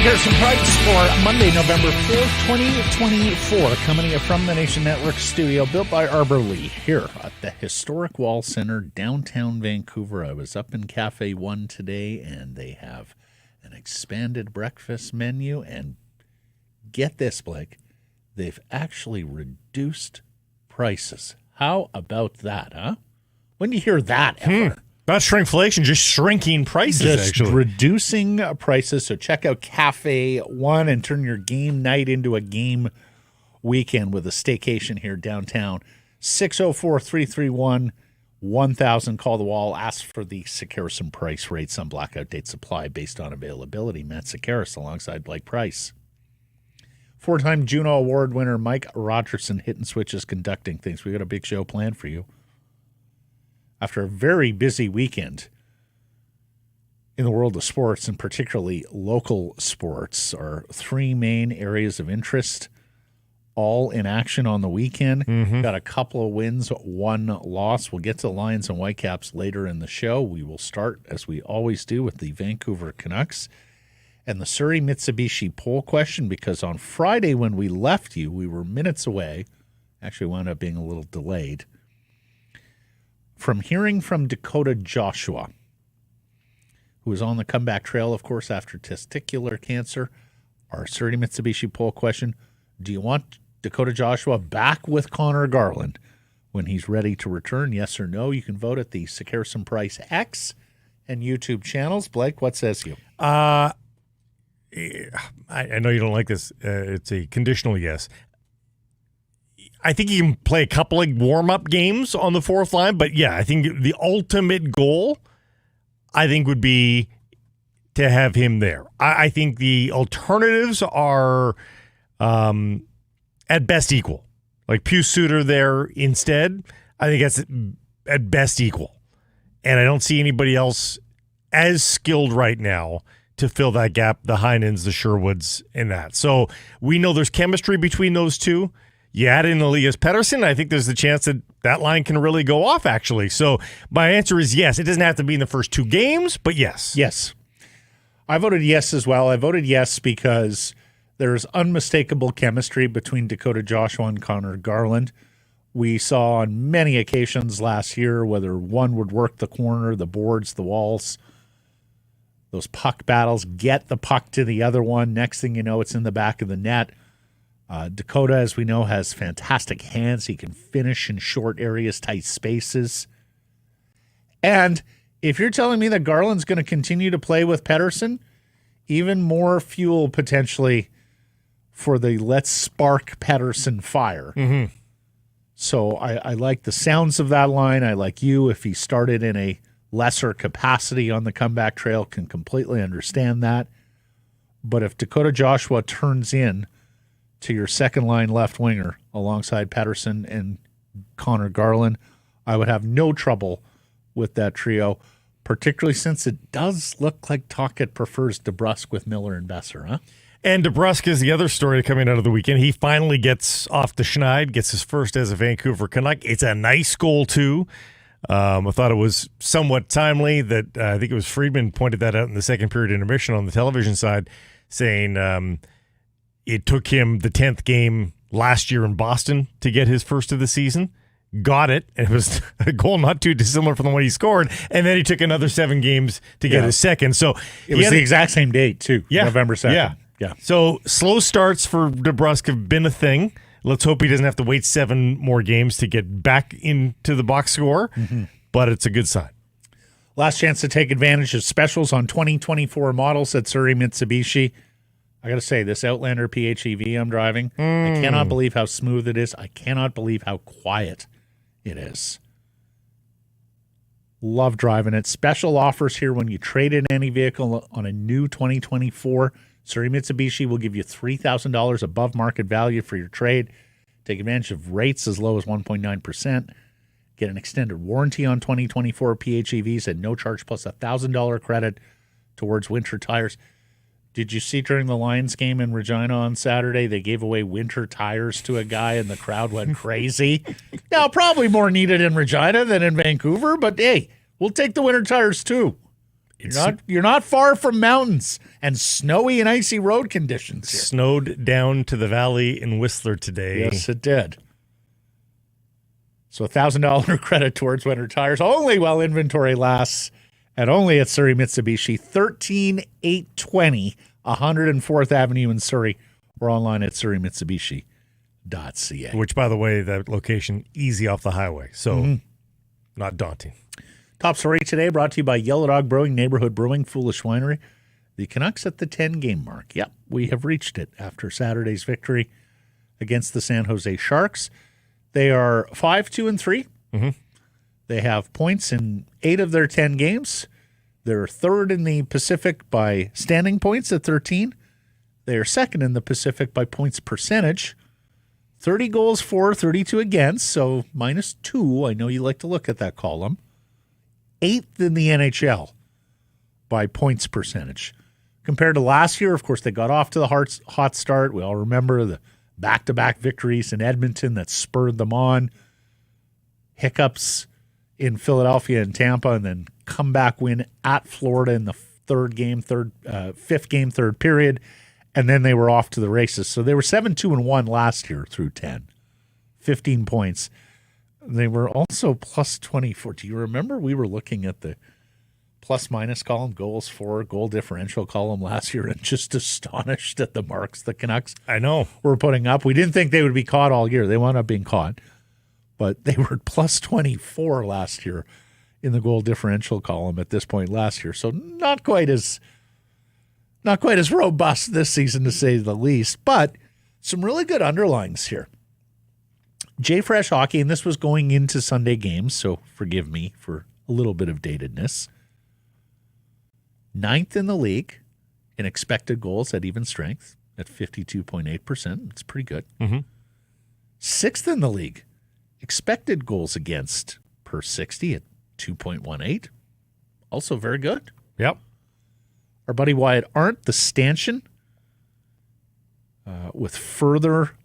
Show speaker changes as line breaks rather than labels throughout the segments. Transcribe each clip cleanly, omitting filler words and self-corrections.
Paterson Price for Monday, November 4th, 2024, coming to you from the Nation Network studio, built by Arbor Lee, here at the Historic Wall Center, downtown Vancouver. I was up in Cafe 1 today, and they have an expanded breakfast menu, and get this, Blake, they've actually reduced prices. How about that, huh? When do you hear that ever?
Not shrinkflation, just shrinking prices,
just
actually.
Reducing prices. So check out Cafe 1 and turn your game night into a game weekend with a staycation here downtown. 604-331-1000. Call the wall. Ask for the Seahawks price rates on blackout date supply based on availability. Matt Seahawks alongside Blake Price. Four-time Juno Award winner Mike Rogerson hitting switches, conducting things. We got a big show planned for you. After a very busy weekend in the world of sports, and particularly local sports, our three main areas of interest, all in action on the weekend. Got a couple of wins, one loss. We'll get to the Lions and Whitecaps later in the show. We will start, as we always do, with the Vancouver Canucks and the Surrey Mitsubishi poll question, because on Friday when we left you, we were minutes away, actually wound up being a little delayed, from hearing from Dakota Joshua, who is on the comeback trail, of course, after testicular cancer. Our Surrey Mitsubishi poll question: do you want Dakota Joshua back with Connor Garland when he's ready to return? Yes or no? You can vote at the Seahawks Price X and YouTube channels. Blake, what says you?
I know you don't like this. It's a conditional yes. I think he can play a couple of warm-up games on the fourth line, but yeah, I think the ultimate goal, I think, would be to have him there. I think the alternatives are at best equal. Like Suter there instead, I think that's at best equal. And I don't see anybody else as skilled right now to fill that gap, the Heinens, the Sherwoods, and that. So we know there's chemistry between those two. You add in Elias Paterson, I think there's the chance that that line can really go off, actually. So my answer is yes. It doesn't have to be in the first two games, but yes.
Yes. I voted yes as well. I voted yes because there's unmistakable chemistry between Dakota Joshua and Connor Garland. We saw on many occasions last year whether one would work the corner, the boards, the walls, those puck battles, get the puck to the other one. Next thing you know, it's in the back of the net. Dakota, as we know, has fantastic hands. He can finish in short areas, tight spaces. And if you're telling me that Garland's going to continue to play with Paterson, even more fuel potentially for the let's spark Paterson fire. So I like the sounds of that line. I like you. If he started in a lesser capacity on the comeback trail, can completely understand that. But if Dakota Joshua turns in to your second line left winger alongside Paterson and Connor Garland, I would have no trouble with that trio, particularly since it does look like Tocchet prefers DeBrusk with Miller and Besser, huh?
And DeBrusk is the other story coming out of the weekend. He finally gets off the schneid, gets his first as a Vancouver Canuck. It's a nice goal, too. I thought it was somewhat timely that I think it was Friedman pointed that out in the second period intermission on the television side, saying it took him the 10th game last year in Boston to get his first of the season. Got it. And it was a goal not too dissimilar from the one he scored. And then he took another 7 games to get his second. So
it was the exact same date, too.
Yeah.
November 2nd.
Yeah. So slow starts for DeBrusk have been a thing. Let's hope he doesn't have to wait 7 more games to get back into the box score. But it's a good sign.
Last chance to take advantage of specials on 2024 models at Surrey Mitsubishi. I got to say, this Outlander PHEV I'm driving, I cannot believe how smooth it is. I cannot believe how quiet it is. Love driving it. Special offers here when you trade in any vehicle on a new 2024. Surrey Mitsubishi will give you $3,000 above market value for your trade. Take advantage of rates as low as 1.9%. Get an extended warranty on 2024 PHEVs at no charge plus $1,000 credit towards winter tires. Did you see during the Lions game in Regina on Saturday, they gave away winter tires to a guy and the crowd went crazy? Now, probably more needed in Regina than in Vancouver, but hey, we'll take the winter tires too. You're not far from mountains and snowy and icy road conditions here.
Snowed down to the valley in Whistler today.
Yes, it did. So $1,000 credit towards winter tires only while inventory lasts, and only at Surrey Mitsubishi, 13820 104th Avenue in Surrey, or online at surreymitsubishi.ca.
Which, by the way, that location easy off the highway, so not daunting.
Top story today brought to you by Yellow Dog Brewing, Neighborhood Brewing, Foolish Winery. The Canucks at the 10-game mark. Yep, we have reached it after Saturday's victory against the San Jose Sharks. They are 5-2-3. They have points in 8 of their 10 games. They're third in the Pacific by standing points at 13. They are second in the Pacific by points percentage. 30 goals for, 32 against, so -2. I know you like to look at that column. 8th in the NHL by points percentage. Compared to last year, of course, they got off to the hot start. We all remember the back-to-back victories in Edmonton that spurred them on. Hiccups in Philadelphia and Tampa, and then comeback win at Florida in the fifth game, third period, and then they were off to the races. So they were 7-2-1 last year through 10, 15 points. They were also plus 24. Do you remember we were looking at the plus-minus column, goals for, goal differential column last year, and just astonished at the marks the Canucks were putting up? We didn't think they would be caught all year. They wound up being caught, but they were plus 24 last year in the goal differential column at this point last year. So not quite as robust this season, to say the least, but some really good underlines here. J-Fresh Hockey, and this was going into Sunday games, so forgive me for a little bit of datedness. 9th in the league in expected goals at even strength at 52.8%. It's pretty good. 6th in the league, expected goals against per 60 at 2.18. Also very good.
Yep.
Our buddy Wyatt Arndt, the stanchion, with further...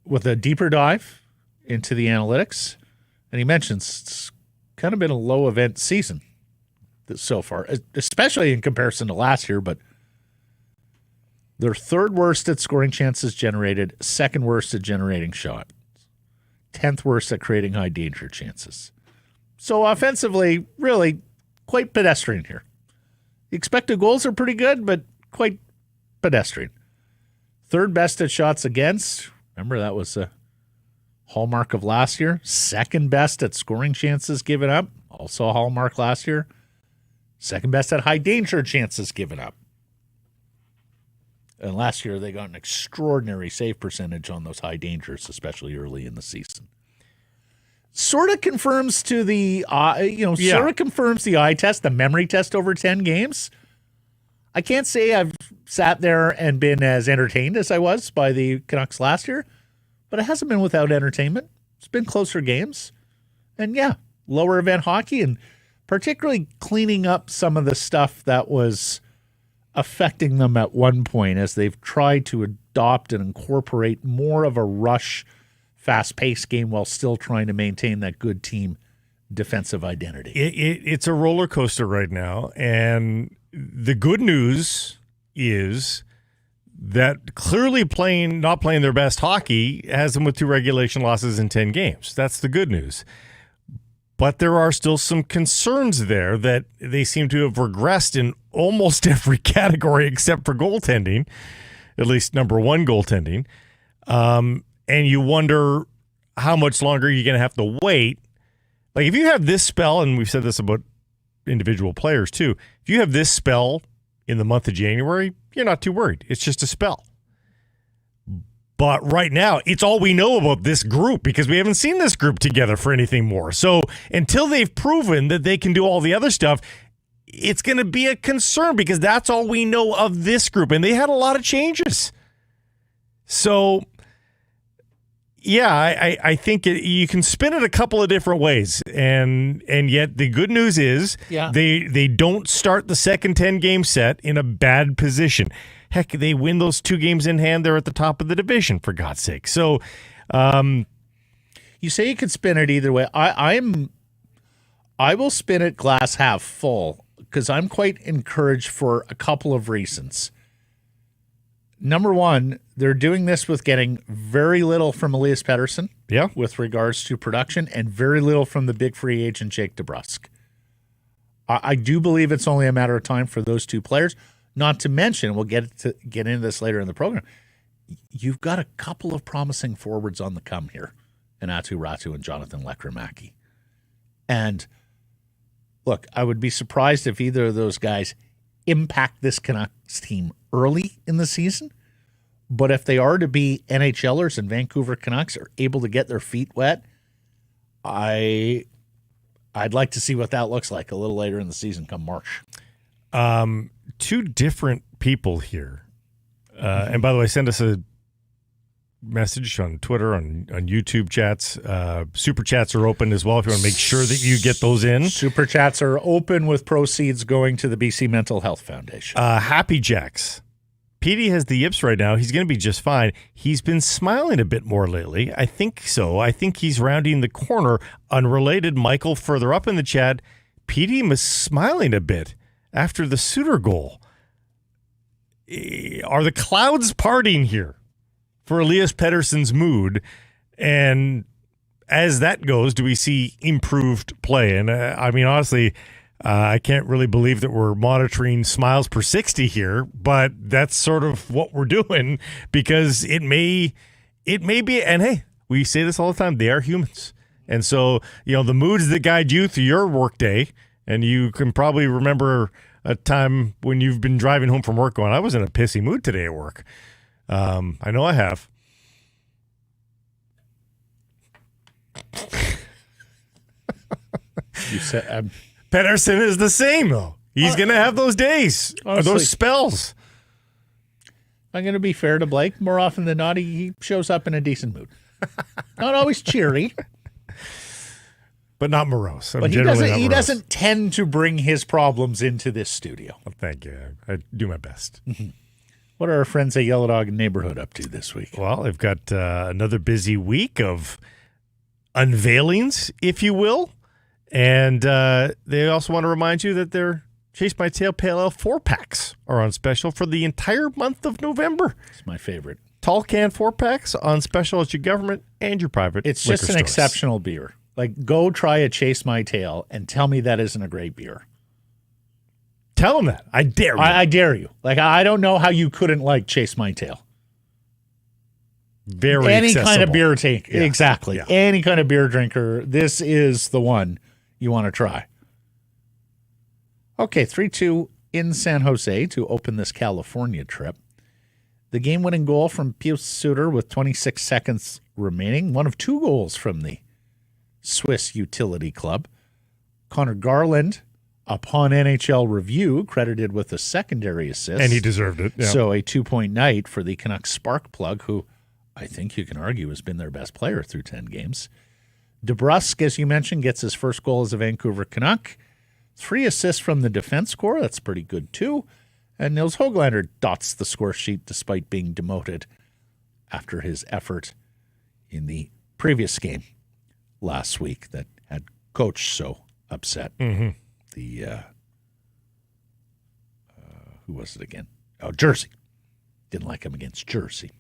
with a deeper dive into the analytics, and he mentions it's kind of been a low event season so far, especially in comparison to last year, but they're third worst at scoring chances generated, second worst at generating shots, 10th worst at creating high danger chances. So offensively, really quite pedestrian here. The expected goals are pretty good, but quite pedestrian. Third best at shots against. Remember, that was a hallmark of last year. Second best at scoring chances given up. Also a hallmark last year. Second best at high danger chances given up. And last year, they got an extraordinary save percentage on those high dangers, especially early in the season. Sort of confirms to the, confirms the eye test, the memory test over 10 games. I can't say I've sat there and been as entertained as I was by the Canucks last year, but it hasn't been without entertainment. It's been closer games. And yeah, lower event hockey, and particularly cleaning up some of the stuff that was affecting them at one point as they've tried to adopt and incorporate more of a rush, fast-paced game while still trying to maintain that good team defensive identity.
It's a roller coaster right now, and the good news is that clearly not playing their best hockey has them with 2 regulation losses in 10 games. That's the good news. But there are still some concerns there that they seem to have regressed in almost every category except for goaltending, at least number 1 goaltending. And you wonder how much longer you're going to have to wait. Like if you have this spell, and we've said this about individual players too, if you have this spell in the month of January, you're not too worried. It's just a spell. But right now, it's all we know about this group because we haven't seen this group together for anything more. So until they've proven that they can do all the other stuff, it's going to be a concern because that's all we know of this group. And they had a lot of changes. So Yeah, I think you can spin it a couple of different ways, and yet the good news is they don't start the second 10-game set in a bad position. Heck, they win those 2 games in hand. They're at the top of the division, for God's sake. So,
you say you could spin it either way. I will spin it glass half full because I'm quite encouraged for a couple of reasons. Number one, they're doing this with getting very little from Elias Paterson with regards to production and very little from the big free agent Jake DeBrusk. I do believe it's only a matter of time for those 2 players, not to mention, we'll get into this later in the program, you've got a couple of promising forwards on the come here, in Atu Ratu and Jonathan Lekramaki. And look, I would be surprised if either of those guys impact this Canucks team early in the season. But if they are to be NHLers and Vancouver Canucks are able to get their feet wet, I'd like to see what that looks like a little later in the season come March.
2 different people here. And by the way, send us a message on Twitter, on YouTube chats. Super chats are open as well if you want to make sure that you get those in.
Super chats are open with proceeds going to the BC Mental Health Foundation.
Happy Jacks. Petey has the yips right now. He's going to be just fine. He's been smiling a bit more lately. I think so. I think he's rounding the corner. Unrelated, Michael, further up in the chat, Petey was smiling a bit after the Suter goal. Are the clouds parting here for Elias Pettersson's mood? And as that goes, do we see improved play? And I mean, honestly, I can't really believe that we're monitoring smiles per 60 here, but that's sort of what we're doing because it may be, and hey, we say this all the time, they are humans. And so, the moods that guide you through your workday, and you can probably remember a time when you've been driving home from work going, I was in a pissy mood today at work. I know I have.
You said
Paterson is the same, though. He's going to have those days, honestly, those spells.
I'm going to be fair to Blake. More often than not, he shows up in a decent mood. Not always cheery.
But not morose.
But he doesn't tend to bring his problems into this studio.
Well, thank you. I do my best.
Mm-hmm. What are our friends at Yellow Dog Neighborhood up to this week?
Well, they've got another busy week of unveilings, if you will. And they also want to remind you that their Chase My Tail Pale Ale 4-packs are on special for the entire month of November.
It's my favorite.
Tall can 4-packs on special at your government and your private
It's just an exceptional beer. Like, go try a Chase My Tail and tell me that isn't a great beer.
Tell them that. I dare you.
I dare you. Like, I don't know how you couldn't like Chase My Tail.
Very
Any
accessible.
kind of beer take. Yeah. Exactly.
Yeah.
Any kind of beer drinker, this is the one you want to try. Okay, 3-2 in San Jose to open this California trip. The game-winning goal from Pius Suter with 26 seconds remaining. One of 2 goals from the Swiss utility club. Connor Garland, upon NHL review, credited with a secondary assist.
And he deserved it. Yeah.
So a 2-point night for the Canucks spark plug, who I think you can argue has been their best player through 10 games. DeBrusk, as you mentioned, gets his first goal as a Vancouver Canuck. 3 assists from the defense corps. That's pretty good, too. And Nils Höglander dots the score sheet despite being demoted after his effort in the previous game last week that had coach so upset.
Mm-hmm.
Who was it again? Oh, Jersey. Didn't like him against Jersey.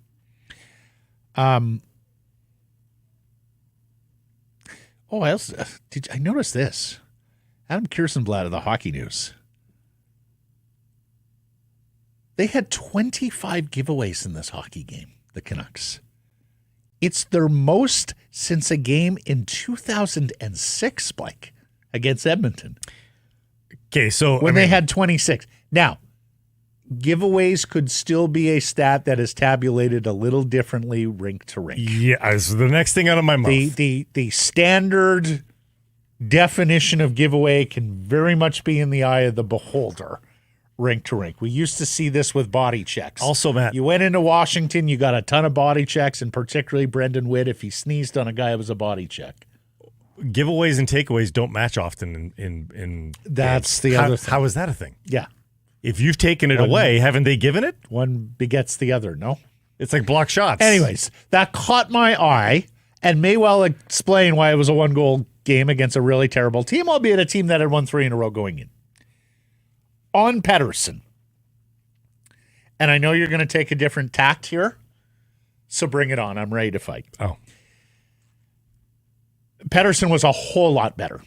I noticed this. Adam Kirstenblatt of the Hockey News. They had 25 giveaways in this hockey game, the Canucks. It's their most since a game in 2006, Blake, against Edmonton.
Okay, so
when they had 26. Now, giveaways could still be a stat that is tabulated a little differently rink to rink.
Yeah, so the next thing out of my mouth.
The standard definition of giveaway can very much be in the eye of the beholder, rink to rink. We used to see this with body checks.
Also, Matt,
you went into Washington, you got a ton of body checks, and particularly Brendan Witt, if he sneezed on a guy, it was a body check.
giveaways and takeaways don't match often in
That's
games.
the other thing.
How is that a thing?
Yeah.
If you've taken it away, haven't they given it?
One begets the other, no?
It's like block shots.
Anyways, that caught my eye and may well explain why it was a one-goal game against a really terrible team, albeit a team that had won 3 in a row going in. On Paterson, and I know you're going to take a different tact here, so bring it on. I'm ready to fight.
Oh.
Paterson was a whole lot better.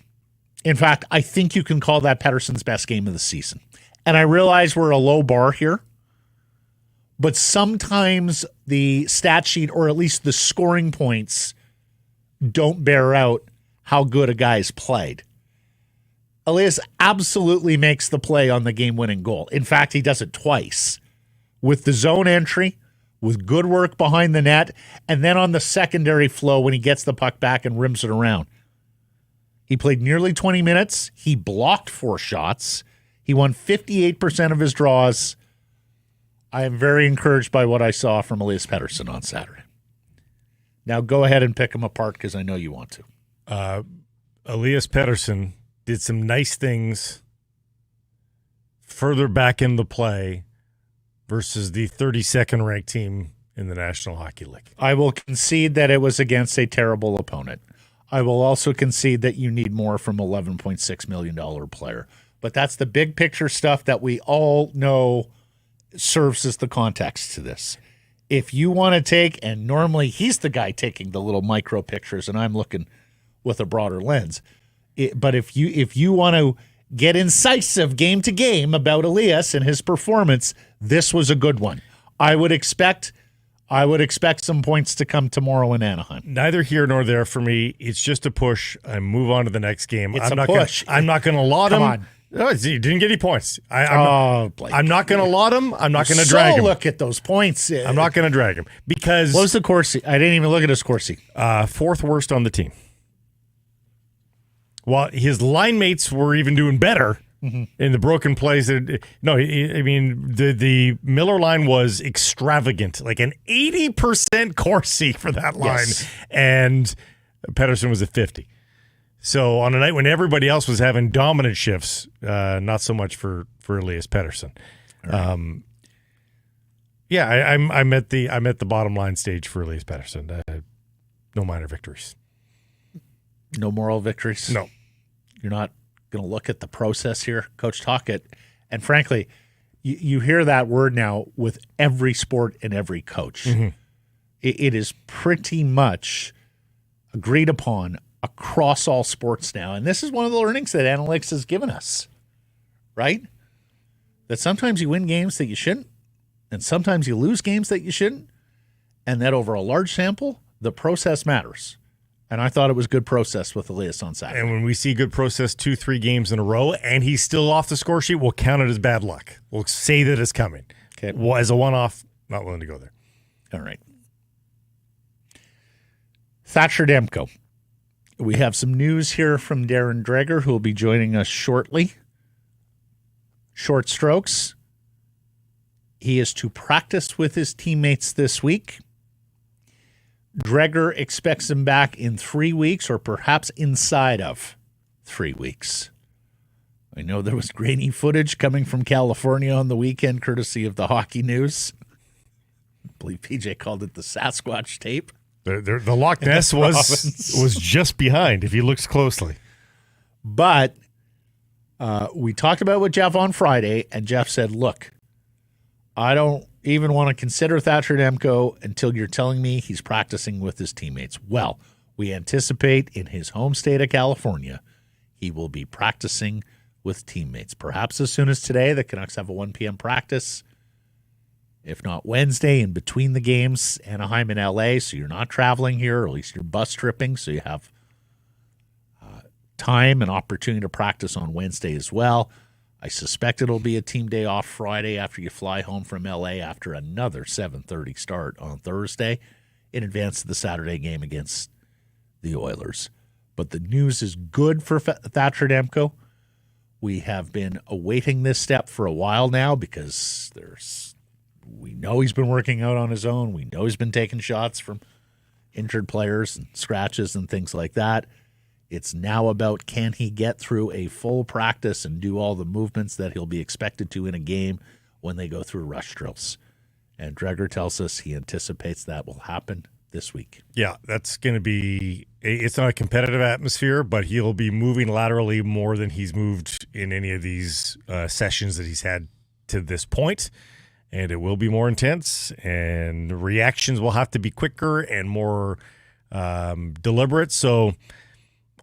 In fact, I think you can call that Paterson's best game of the season. And I realize we're a low bar here, but sometimes the stat sheet, or at least the scoring points, don't bear out how good a guy's played. Elias absolutely makes the play on the game-winning goal. In fact, he does it twice. With the zone entry, with good work behind the net, and then on the secondary flow when he gets the puck back and rims it around. He played nearly 20 minutes. He blocked 4 shots. He won 58% of his draws. I am very encouraged by what I saw from Elias Paterson on Saturday. Now go ahead and pick him apart because I know you want to.
Elias Paterson did some nice things further back in the play versus the 32nd ranked team in the National Hockey League.
I will concede that it was against a terrible opponent. I will also concede that you need more from $11.6 million player. But that's the big picture stuff that we all know serves as the context to this. If you want to take, and normally he's the guy taking the little micro pictures, and I'm looking with a broader lens. But if you want to get incisive game to game about Elias and his performance, this was a good one. I would expect some points to come tomorrow in Anaheim.
Neither here nor there for me. It's just a push. I move on to the next game.
It's a push.
I'm not going to laud him.
Come on.
No, you didn't get any points. I'm not going to laud him. I'm not going to drag him.
Look at those points.
I'm not going to drag him because
what was the Corsi? I didn't even look at his Corsi.
4th worst on the team. While his line mates were even doing better in the broken plays. The Miller line was extravagant, like an 80% Corsi for that line, yes. And Paterson was at 50. So on a night when everybody else was having dominant shifts, not so much for Elias Paterson. Right. I'm at the bottom line stage for Elias Paterson. No minor victories.
No moral victories.
No.
You're not going to look at the process here, Coach Tocchet. And frankly, you hear that word now with every sport and every coach. Mm-hmm. It is pretty much agreed upon across all sports now. And this is one of the learnings that analytics has given us, right? That sometimes you win games that you shouldn't, and sometimes you lose games that you shouldn't, and that over a large sample, the process matters. And I thought it was good process with Elias on Saturday.
And when we see good process 2-3 games in a row, and he's still off the score sheet, we'll count it as bad luck. We'll say that it's coming.
Okay.
Well, as a one-off, not willing to go there.
All right. Thatcher Demko. We have some news here from Darren Dreger, who will be joining us shortly. Short strokes. He is to practice with his teammates this week. Dreger expects him back in 3 weeks, or perhaps inside of 3 weeks. I know there was grainy footage coming from California on the weekend, courtesy of the Hockey News. I believe PJ called it the Sasquatch tape.
The Loch Ness was just behind, if he looks closely.
But we talked about it with Jeff on Friday, and Jeff said, look, I don't even want to consider Thatcher Demko until you're telling me he's practicing with his teammates. Well, we anticipate in his home state of California, he will be practicing with teammates. Perhaps as soon as today, the Canucks have a 1 p.m. practice. If not Wednesday, in between the games, Anaheim and LA, so you're not traveling here, or at least you're bus tripping, so you have time and opportunity to practice on Wednesday as well. I suspect it'll be a team day off Friday after you fly home from LA after another 7:30 start on Thursday in advance of the Saturday game against the Oilers. But the news is good for Thatcher Demko. We have been awaiting this step for a while now because we know he's been working out on his own. We know he's been taking shots from injured players and scratches and things like that. It's now about, can he get through a full practice and do all the movements that he'll be expected to in a game when they go through rush drills. And Dreger tells us he anticipates that will happen this week.
Yeah, that's going to be – it's not a competitive atmosphere, but he'll be moving laterally more than he's moved in any of these sessions that he's had to this point. And it will be more intense, and reactions will have to be quicker and more deliberate. So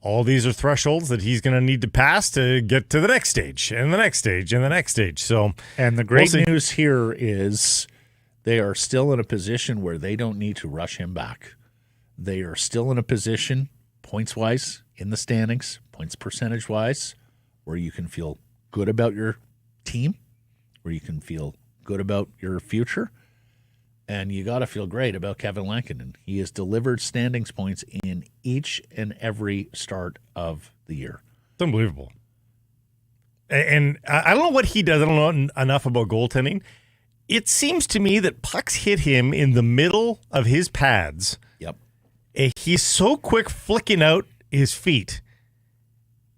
all these are thresholds that he's going to need to pass to get to the next stage and the next stage and the next stage. So,
and the great news here is they are still in a position where they don't need to rush him back. They are still in a position, points-wise, in the standings, points percentage-wise, where you can feel good about your team, where you can feel good about your future, and you got to feel great about Kevin Lankinen. He has delivered standings points in each and every start of the year.
It's unbelievable. And I don't know what he does. I don't know enough about goaltending. It seems to me that pucks hit him in the middle of his pads.
Yep.
He's so quick flicking out his feet.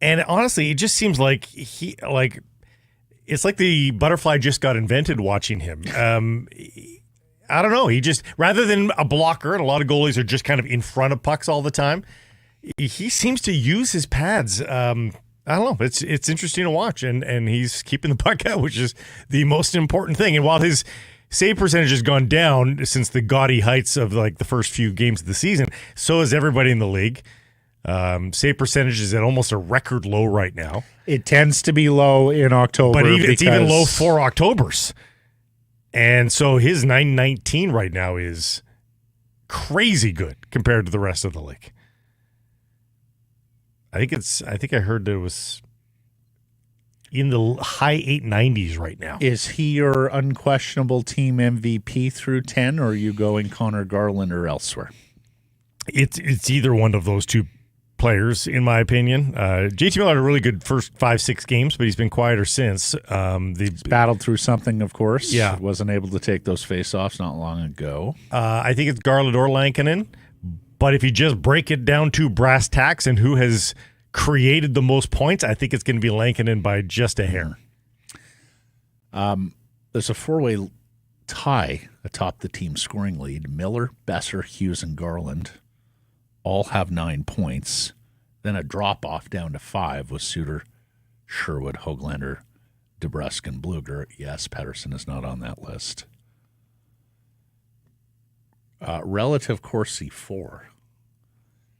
And honestly, it just seems like it's like the butterfly just got invented watching him. I don't know. He just, rather than a blocker, and a lot of goalies are just kind of in front of pucks all the time, he seems to use his pads. I don't know. It's interesting to watch, and he's keeping the puck out, which is the most important thing. And while his save percentage has gone down since the gaudy heights of like the first few games of the season, so has everybody in the league. Save percentage is at almost a record low right now.
It tends to be low in October.
But it's even low for Octobers. And so his 919 right now is crazy good compared to the rest of the league. I think I heard that it was in the high 890s right now.
Is he your unquestionable team MVP through 10, or are you going Connor Garland or elsewhere?
It's either one of those two players, in my opinion. JT Miller had a really good first 5-6 games, but he's been quieter since.
He's battled through something, of course.
Yeah.
Wasn't able to take those face-offs not long ago.
I think it's Garland or Lankinen, but if you just break it down to brass tacks and who has created the most points, I think it's going to be Lankinen by just a hair.
There's a four-way tie atop the team scoring lead. Miller, Besser, Hughes, and Garland all have 9 points. Then a drop-off down to 5 with Suter, Sherwood, Höglander, DeBrusk, and Bluger. Yes, Paterson is not on that list. Relative Corsi 4.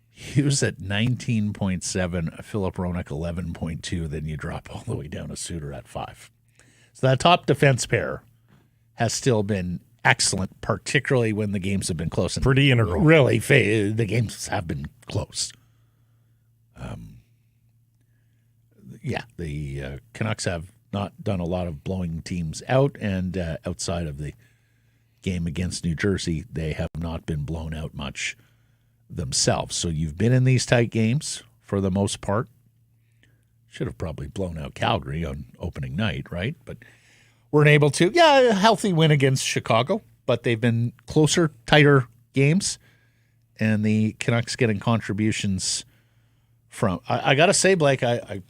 Hughes at 19.7, Philip Roenick 11.2, then you drop all the way down to Suter at 5. So that top defense pair has still been excellent, particularly when the games have been close. And
pretty integral.
Really, the games have been close. The Canucks have not done a lot of blowing teams out, and outside of the game against New Jersey, they have not been blown out much themselves. So you've been in these tight games for the most part. Should have probably blown out Calgary on opening night, right? But weren't able to. Yeah, a healthy win against Chicago, but they've been closer, tighter games, and the Canucks getting contributions from. I got to say, Blake, I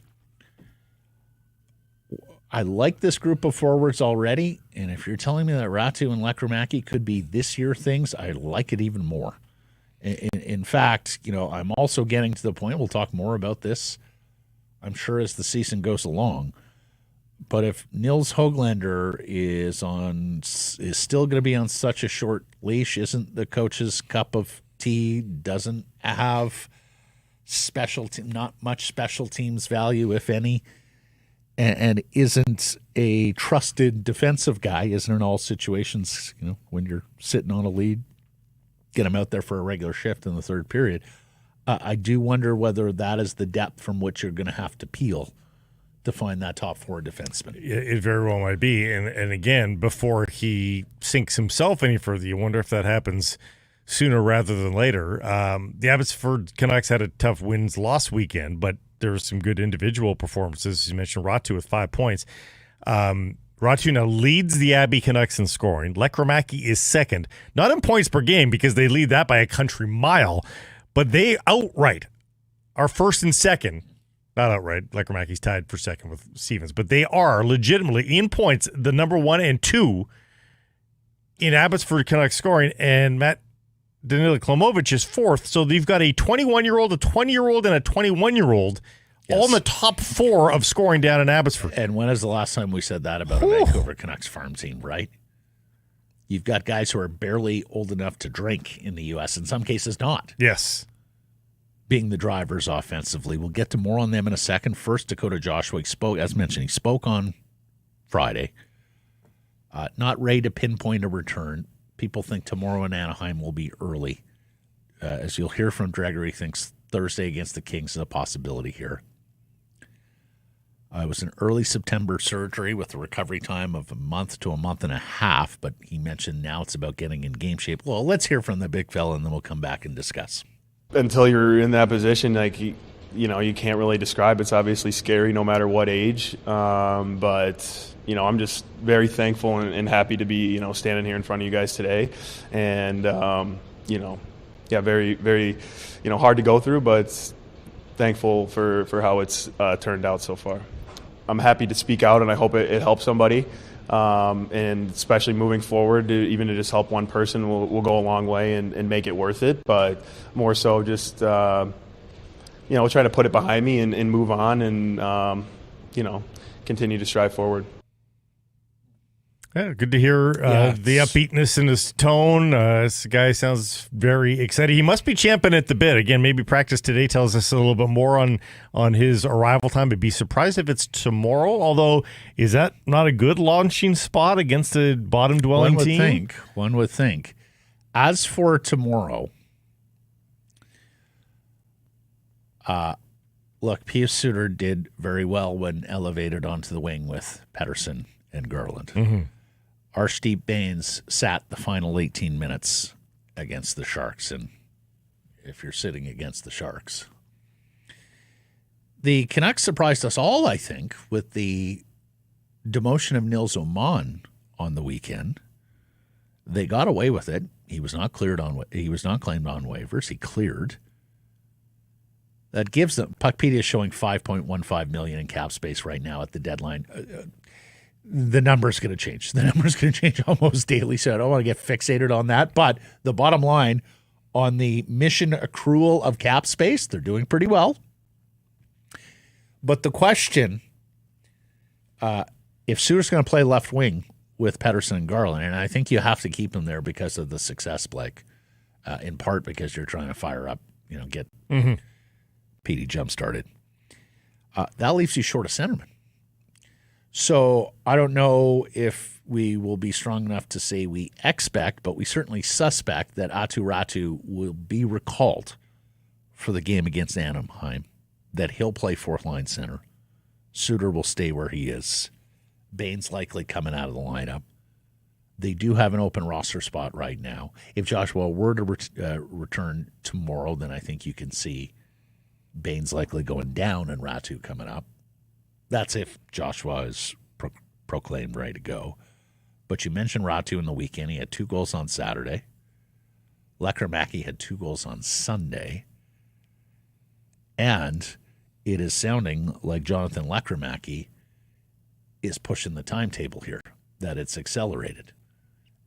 like this group of forwards already, and if you're telling me that Ratu and Lekkerimäki could be this year things, I like it even more. In fact, I'm also getting to the point, we'll talk more about this, I'm sure, as the season goes along. But if Nils Höglander is still going to be on such a short leash, isn't the coach's cup of tea, doesn't have not much special teams value, if any, and isn't a trusted defensive guy, isn't in all situations, when you're sitting on a lead, get him out there for a regular shift in the third period. I do wonder whether that is the depth from which you're going to have to peel to find that top four defenseman.
It very well might be. And again, before he sinks himself any further, you wonder if that happens sooner rather than later. The Abbotsford Canucks had a tough wins last weekend, but there were some good individual performances. As you mentioned, Ratu with 5 points. Ratu now leads the Abbey Canucks in scoring. Lekramaki is second, not in points per game because they lead that by a country mile, but they outright are first and second. Not outright. Lekramaki's tied for second with Stevens, but they are legitimately in points the number 1 and 2 in Abbotsford Canucks scoring, and Matt Danila Klomovic is fourth. So you've got a 21-year-old, a 20-year-old, and a 21-year-old all in the top 4 of scoring down in Abbotsford.
And when is the last time we said that about a Vancouver Canucks farm team, right? You've got guys who are barely old enough to drink in the U.S., in some cases not.
Yes.
Being the drivers offensively. We'll get to more on them in a second. First, Dakota Joshua spoke, as mentioned, he spoke on Friday. Not ready to pinpoint a return. People think tomorrow in Anaheim will be early. As you'll hear from Dreger, he thinks Thursday against the Kings is a possibility here. It was an early September surgery with a recovery time of a month to a month and a half, but he mentioned now it's about getting in game shape. Well, let's hear from the big fella, and then we'll come back and discuss.
Until you're in that position, like you can't really describe. It's obviously scary no matter what age, but I'm just very thankful and happy to be standing here in front of you guys today, and very very hard to go through, but thankful for how it's turned out so far. I'm happy to speak out, and I hope it helps somebody, and especially moving forward, even to just help one person will go a long way and make it worth it. But more so, just try to put it behind me and move on, and continue to strive forward.
Yeah, good to hear the upbeatness in his tone. This guy sounds very excited. He must be champing at the bit. Again, maybe practice today tells us a little bit more on his arrival time. I'd be surprised if it's tomorrow, although is that not a good launching spot against a bottom-dwelling team?
One would think. As for tomorrow, look, Pius Suter did very well when elevated onto the wing with Paterson and Garland.
Mm-hmm.
Arshdeep Bains sat the final 18 minutes against the Sharks, and if you're sitting against the Sharks. The Canucks surprised us all, I think, with the demotion of Nils Oman on the weekend. They got away with it. He was not claimed on waivers. He cleared. That gives them Puckpedia is showing $5.15 million in cap space right now at the deadline. The number's going to change. The number's going to change almost daily, so I don't want to get fixated on that. But the bottom line, on the mission accrual of cap space, they're doing pretty well. But the question, if Suter's going to play left wing with Paterson and Garland, and I think you have to keep him there because of the success, Blake, in part because you're trying to fire up, get Petey jump-started. That leaves you short of centerman. So I don't know if we will be strong enough to say we expect, but we certainly suspect that Aatu Ratu will be recalled for the game against Anaheim, that he'll play fourth-line center. Suter will stay where he is. Bain's likely coming out of the lineup. They do have an open roster spot right now. If Joshua were to return tomorrow, then I think you can see Bain's likely going down and Ratu coming up. That's if Joshua is proclaimed ready to go. But you mentioned Ratu in the weekend. He had 2 goals on Saturday. Lekramaki had 2 goals on Sunday. And it is sounding like Jonathan Lekramaki is pushing the timetable here, that it's accelerated,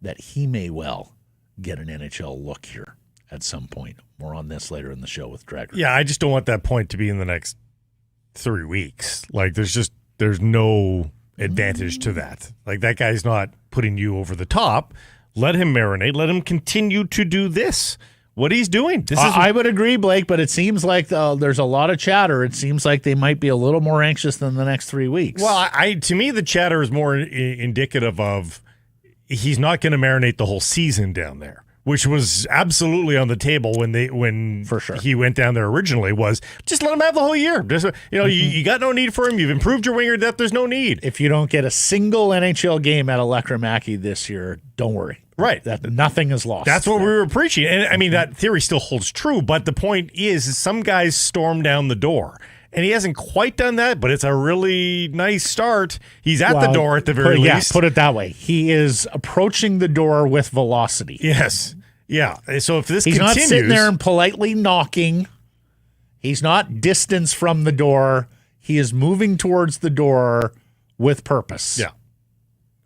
that he may well get an NHL look here at some point. More on this later in the show with Dreger.
Yeah, I just don't want that point to be in the next 3 weeks. Like, there's no advantage to that. Like, that guy's not putting you over the top. Let him marinate. Let him continue to do this. What he's doing.
I would agree, Blake, but it seems like there's a lot of chatter. It seems like they might be a little more anxious than the next 3 weeks.
Well, to me, the chatter is more indicative of he's not going to marinate the whole season down there, which was absolutely on the table when
for sure
he went down there originally. Was just let him have the whole year. Just, you got no need for him. You've improved your winger depth. There's no need.
If you don't get a single NHL game out of Lekramaki this year, don't worry.
Right.
That nothing is lost.
That's what we were preaching. And I mean, that theory still holds true. But the point is some guys storm down the door. And he hasn't quite done that, but it's a really nice start. He's at the door at the very least.
Yeah, put it that way. He is approaching the door with velocity.
Yes. Yeah. So if this
He's
continues.
not sitting there and politely knocking. He's not distance from the door. He is moving towards the door with purpose.
Yeah.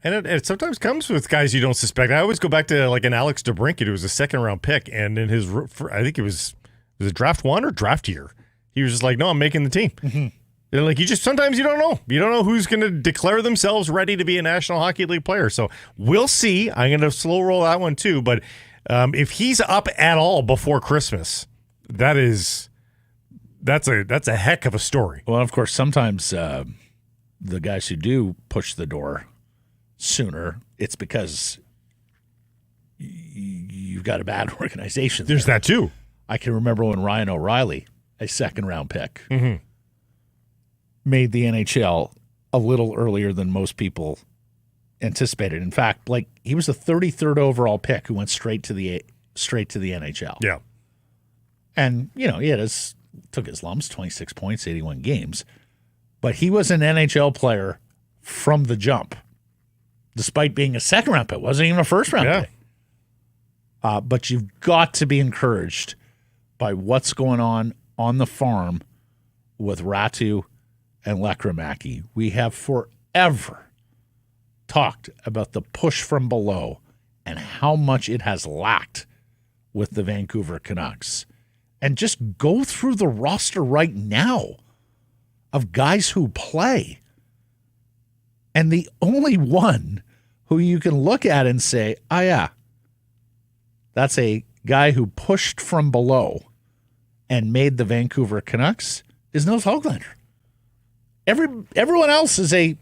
And it sometimes comes with guys you don't suspect. I always go back to like an Alex DeBrincat, who was a second-round pick, and in his, I think it was draft 1 or draft year, he was just like, no, I'm making the team. Mm-hmm. And like sometimes you don't know. You don't know who's going to declare themselves ready to be a National Hockey League player. So we'll see. I'm going to slow roll that one too. But if he's up at all before Christmas, that's a heck of a story.
Well, of course, sometimes the guys who do push the door sooner, it's because you've got a bad organization.
There's that too.
I can remember when Ryan O'Reilly, a second-round pick,
mm-hmm.
made the NHL a little earlier than most people anticipated. In fact, like he was the 33rd overall pick who went straight to the NHL.
Yeah,
and he took his lumps, 26 points, 81 games, but he was an NHL player from the jump. Despite being a second-round pick, wasn't even a first-round pick. But you've got to be encouraged by what's going on the farm with Ratu and Lekkerimäki. We have forever talked about the push from below and how much it has lacked with the Vancouver Canucks. And just go through the roster right now of guys who play. And the only one who you can look at and say, oh, yeah, that's a guy who pushed from below and made the Vancouver Canucks is Nils Höglander. Everyone else is a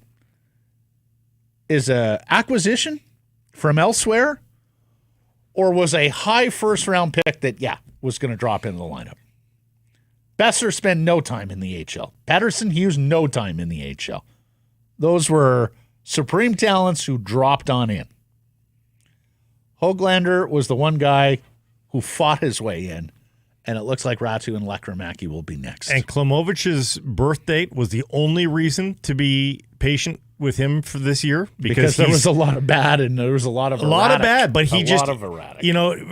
acquisition from elsewhere or was a high first-round pick that, was going to drop into the lineup. Besser spent no time in the HL. Paterson Hughes, no time in the HL. Those were supreme talents who dropped on in. Höglander was the one guy who fought his way in, and it looks like Ratu and Lekkerimäki will be next.
And Klimovic's birth date was the only reason to be patient with him for this year
because there was a lot of bad and there was a lot of
bad, but he just,
erratic.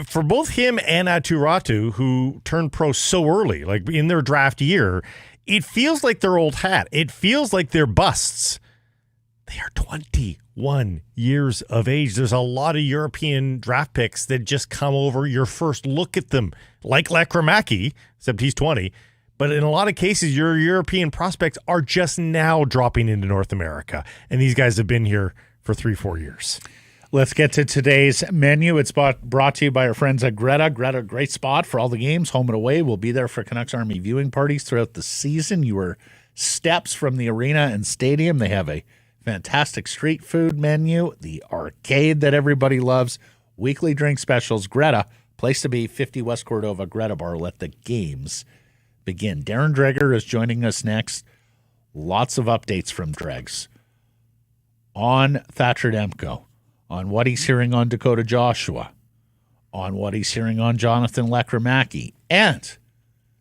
For both him and Aatu Ratu, who turned pro so early, like in their draft year, it feels like they're old hat. It feels like they're busts. They are 21 years of age. There's a lot of European draft picks that just come over your first look at them, like Lekkerimäki, except he's 20. But in a lot of cases, your European prospects are just now dropping into North America. And these guys have been here for 3-4 years.
Let's get to today's menu. It's brought to you by our friends at Greta. Greta, great spot for all the games, home and away. We'll be there for Canucks Army viewing parties throughout the season. You are steps from the arena and stadium. They have a fantastic street food menu, the arcade that everybody loves, weekly drink specials. Greta, place to be, 50 West Cordova, Greta Bar. Let the games begin. Darren Dreger is joining us next. Lots of updates from Dregs on Thatcher Demko, on what he's hearing on Dakota Joshua, on what he's hearing on Jonathan Lekkerimäki. And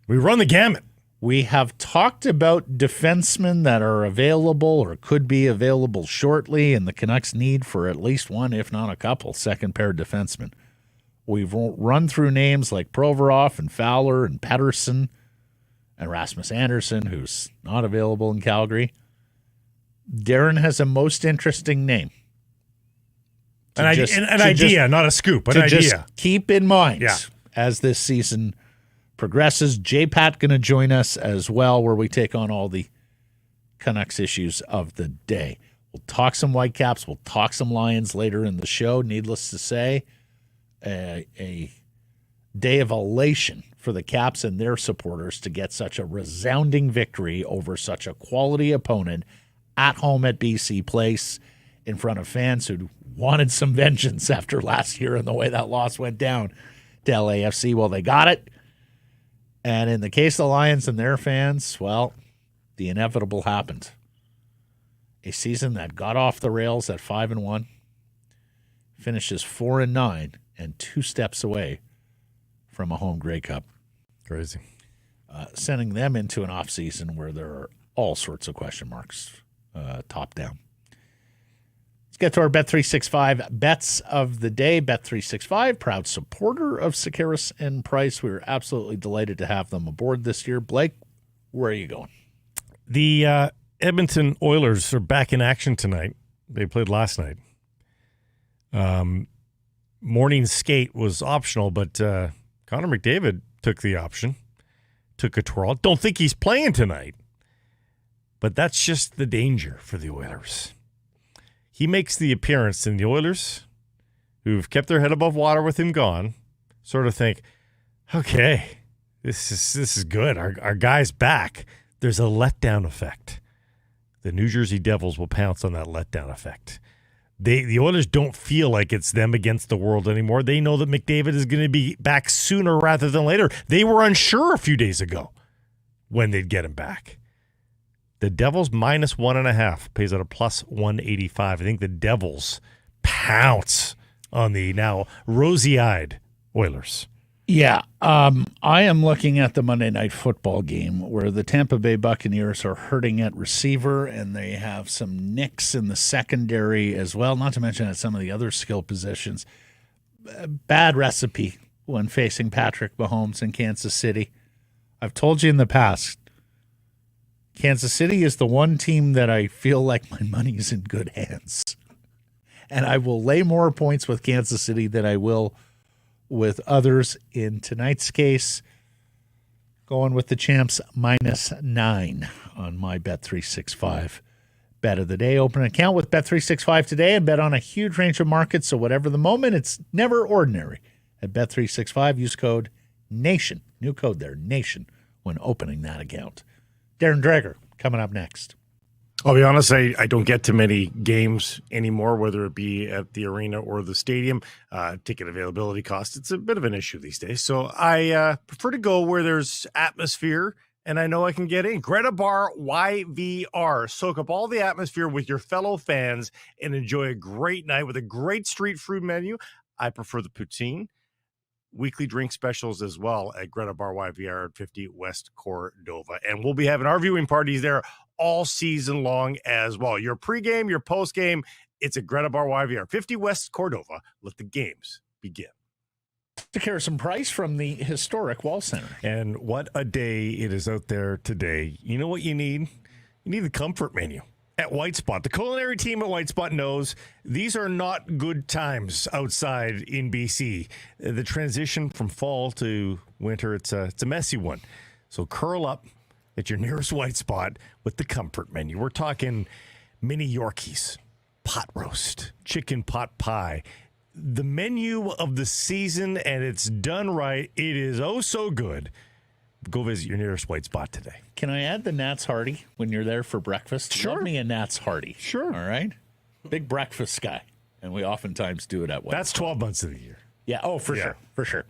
we run the gamut.
We have talked about defensemen that are available or could be available shortly, and the Canucks need for at least one, if not a couple, second-pair defensemen. We've run through names like Provorov and Fowler and Paterson and Rasmus Andersson, who's not available in Calgary. Darren has a most interesting name.
An idea, not a scoop, an idea.
Just keep in mind as this season progresses. J-Pat going to join us as well, where we take on all the Canucks issues of the day. We'll talk some Whitecaps. We'll talk some Lions later in the show. Needless to say, a day of elation for the Caps and their supporters to get such a resounding victory over such a quality opponent at home at BC Place in front of fans who wanted some vengeance after last year and the way that loss went down to LAFC. Well, they got it. And in the case of the Lions and their fans, well, the inevitable happened. A season that got off the rails at 5-1, finishes 4-9 and 2 steps away from a home Grey Cup.
Crazy.
Sending them into an offseason where there are all sorts of question marks top down. Let's get to our Bet365 bets of the day. Bet365, proud supporter of Sekeres and Price. We were absolutely delighted to have them aboard this year. Blake, where are you going?
The Edmonton Oilers are back in action tonight. They played last night. Morning skate was optional, but Connor McDavid took the option, took a twirl. Don't think he's playing tonight, but that's just the danger for the Oilers. He makes the appearance, and the Oilers, who've kept their head above water with him gone, sort of think, okay, this is good. Our guy's back. There's a letdown effect. The New Jersey Devils will pounce on that letdown effect. The Oilers don't feel like it's them against the world anymore. They know that McDavid is going to be back sooner rather than later. They were unsure a few days ago when they'd get him back. The Devils minus 1.5 pays at a plus 185. I think the Devils pounce on the now rosy-eyed Oilers.
Yeah, I am looking at the Monday Night Football game where the Tampa Bay Buccaneers are hurting at receiver, and they have some nicks in the secondary as well, not to mention at some of the other skill positions. Bad recipe when facing Patrick Mahomes in Kansas City. I've told you in the past, Kansas City is the one team that I feel like my money is in good hands. And I will lay more points with Kansas City than I will with others. In tonight's case, going with the champs minus 9 on my Bet365 bet of the day. Open an account with Bet365 today and bet on a huge range of markets. So whatever the moment, it's never ordinary. At Bet365, use code NATION. New code there, NATION, when opening that account. Darren Dreger coming up next.
I'll be honest, I don't get to many games anymore, whether it be at the arena or the stadium. Ticket availability cost, it's a bit of an issue these days. So I prefer to go where there's atmosphere and I know I can get in. Greta Bar YVR. Soak up all the atmosphere with your fellow fans and enjoy a great night with a great street food menu. I prefer the poutine. Weekly drink specials as well at Greta Bar YVR at 50 West Cordova. And we'll be having our viewing parties there all season long as well. Your pregame, your postgame, it's at Greta Bar YVR, 50 West Cordova. Let the games begin.
Harrison Price from the historic Wall Center.
And what a day it is out there today. You know what you need? You need the comfort menu at White Spot. The culinary team at White Spot knows these are not good times outside in BC. The transition from fall to winter, it's a messy one. So curl up at your nearest White Spot with the comfort menu. We're talking mini Yorkies, pot roast, chicken pot pie. The menu of the season, and it's done right. It is oh so good. Go visit your nearest White Spot today.
Can I add the Nats Hardy when you're there for breakfast?
Sure.
Love me a Nats Hardy.
Sure.
All right? Big breakfast guy. And we oftentimes do it at White
That's
Spot.
12 months of the year.
Yeah, sure. For sure.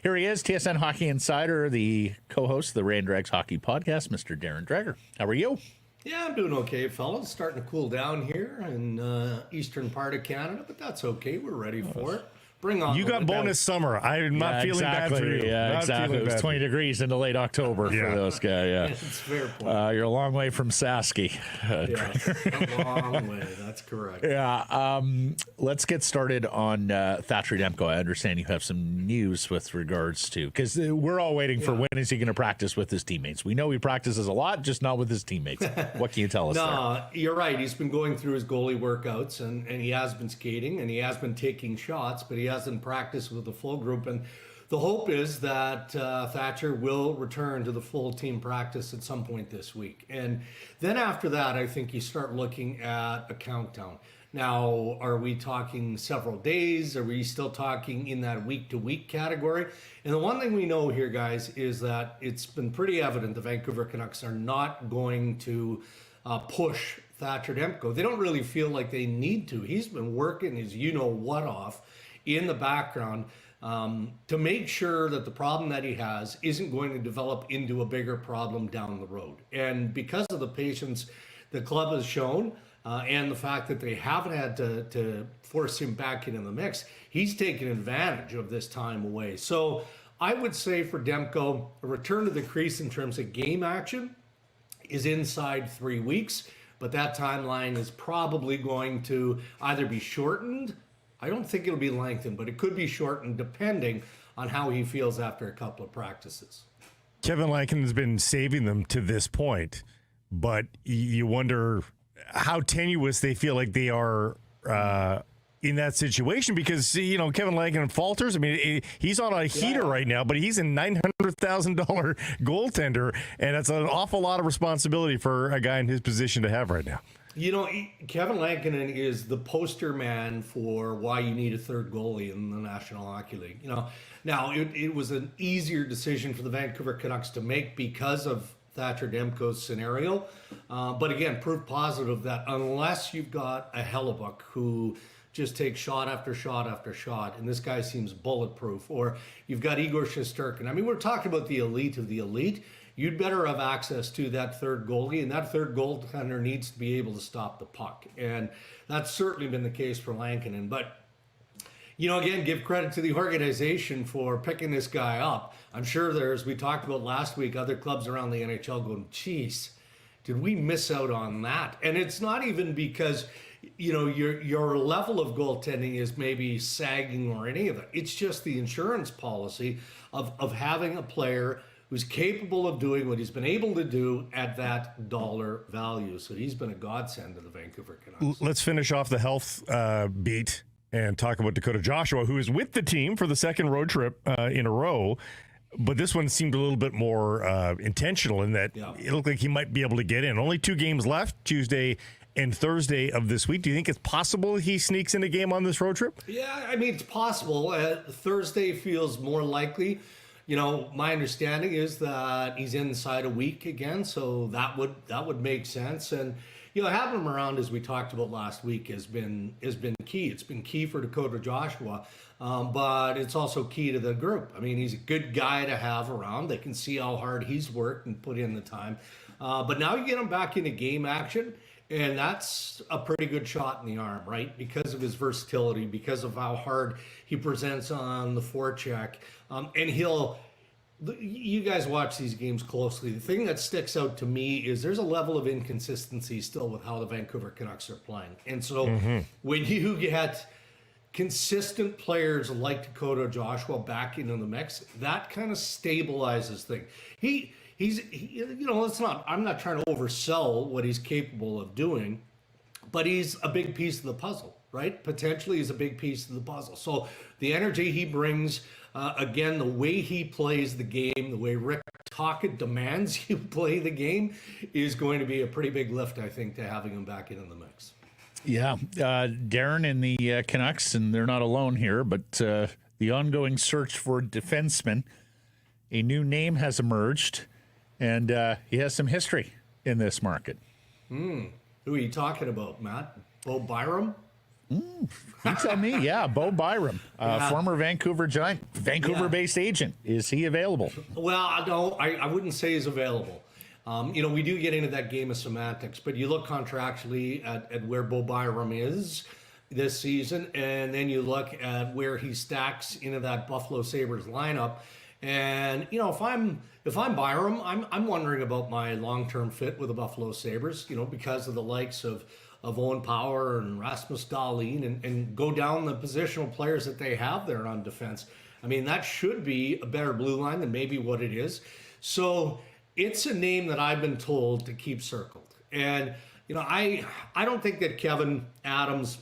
Here he is, TSN Hockey Insider, the co-host of the Ray and Dregs Hockey Podcast, Mr. Darren Dreger. How are you?
Yeah, I'm doing okay, fellas. Starting to cool down here in eastern part of Canada, but that's okay. We're ready for it. Bring on.
You got bonus summer. I'm not feeling bad for you.
Yeah,
not
exactly. It was 20 degrees into late October for those guys. Yeah,
It's fair point.
you're a long way from Sasky.
Yes, a long way. That's correct.
Yeah. Let's get started on Thatcher Demko. I understand you have some news with regards to, because we're all waiting for when is he going to practice with his teammates. We know he practices a lot, just not with his teammates. What can you tell us
No, you're right. He's been going through his goalie workouts, and he has been skating, and he has been taking shots, but he hasn't practiced with the full group. And the hope is that Thatcher will return to the full team practice at some point this week. And then after that, I think you start looking at a countdown. Now, are we talking several days? Are we still talking in that week-to-week category? And the one thing we know here, guys, is that it's been pretty evident the Vancouver Canucks are not going to push Thatcher Demko. They don't really feel like they need to. He's been working his you-know-what off in the background to make sure that the problem that he has isn't going to develop into a bigger problem down the road. And because of the patience the club has shown, and the fact that they haven't had to force him back into the mix, he's taken advantage of this time away. So I would say for Demko, a return to the crease in terms of game action is inside 3 weeks, but that timeline is probably going to either be shortened. I don't think it'll be lengthened, but it could be shortened depending on how he feels after a couple of practices.
Kevin Lankin has been saving them to this point, but you wonder how tenuous they feel like they are in that situation, because Kevin Lankin falters. I mean, he's on a heater right now, but he's a $900,000 goaltender, and it's an awful lot of responsibility for a guy in his position to have right now.
Kevin Lankinen is the poster man for why you need a third goalie in the National Hockey League. Now it was an easier decision for the Vancouver Canucks to make because of Thatcher Demko's scenario, but again, proof positive that unless you've got a Hellebuck who just takes shot after shot after shot, and this guy seems bulletproof, or you've got Igor Shesterkin. I mean, we're talking about the elite of the elite. You'd better have access to that third goalie, and that third goaltender needs to be able to stop the puck. And that's certainly been the case for Lankinen. But, again, give credit to the organization for picking this guy up. I'm sure there's, we talked about last week, other clubs around the NHL going, geez, did we miss out on that? And it's not even because, your level of goaltending is maybe sagging or any of that. It's just the insurance policy of having a player who's capable of doing what he's been able to do at that dollar value. So he's been a godsend to the Vancouver Canucks.
Let's finish off the health beat and talk about Dakota Joshua, who is with the team for the second road trip in a row. But this one seemed a little bit more intentional in that it looked like he might be able to get in. Only 2 games left, Tuesday and Thursday of this week. Do you think it's possible he sneaks in a game on this road trip?
Yeah, I mean, it's possible. Thursday feels more likely. My understanding is that he's inside a week again, so that would make sense. And having him around, as we talked about last week, has been key. It's been key for Dakota Joshua, but it's also key to the group. I mean, he's a good guy to have around. They can see how hard he's worked and put in the time. But now you get him back into game action, and that's a pretty good shot in the arm, right? Because of his versatility, because of how hard he presents on the forecheck. And you guys watch these games closely. The thing that sticks out to me is there's a level of inconsistency still with how the Vancouver Canucks are playing. And so when you get consistent players like Dakota Joshua back into the mix, that kind of stabilizes things. I'm not trying to oversell what he's capable of doing, but he's a big piece of the puzzle, right? Potentially he's a big piece of the puzzle. So the energy he brings, again, the way he plays the game, the way Rick Tocchet demands you play the game is going to be a pretty big lift, I think, to having him back in the mix.
Yeah. Darren and the Canucks, and they're not alone here, but the ongoing search for defenseman, a new name has emerged, and he has some history in this market.
Who are you talking about, Matt? Bo Byram?
You tell me. Yeah, Bo Byram, former Vancouver Giant, Vancouver-based agent. Is he available?
Well, no, I wouldn't say he's available. We do get into that game of semantics, but you look contractually at where Bo Byram is this season, and then you look at where he stacks into that Buffalo Sabres lineup. And if I'm Byram, I'm wondering about my long-term fit with the Buffalo Sabres. Because of the likes of Owen Power and Rasmus Dahlin, and go down the positional players that they have there on defense. I mean, that should be a better blue line than maybe what it is. So it's a name that I've been told to keep circled. And I don't think that Kevin Adams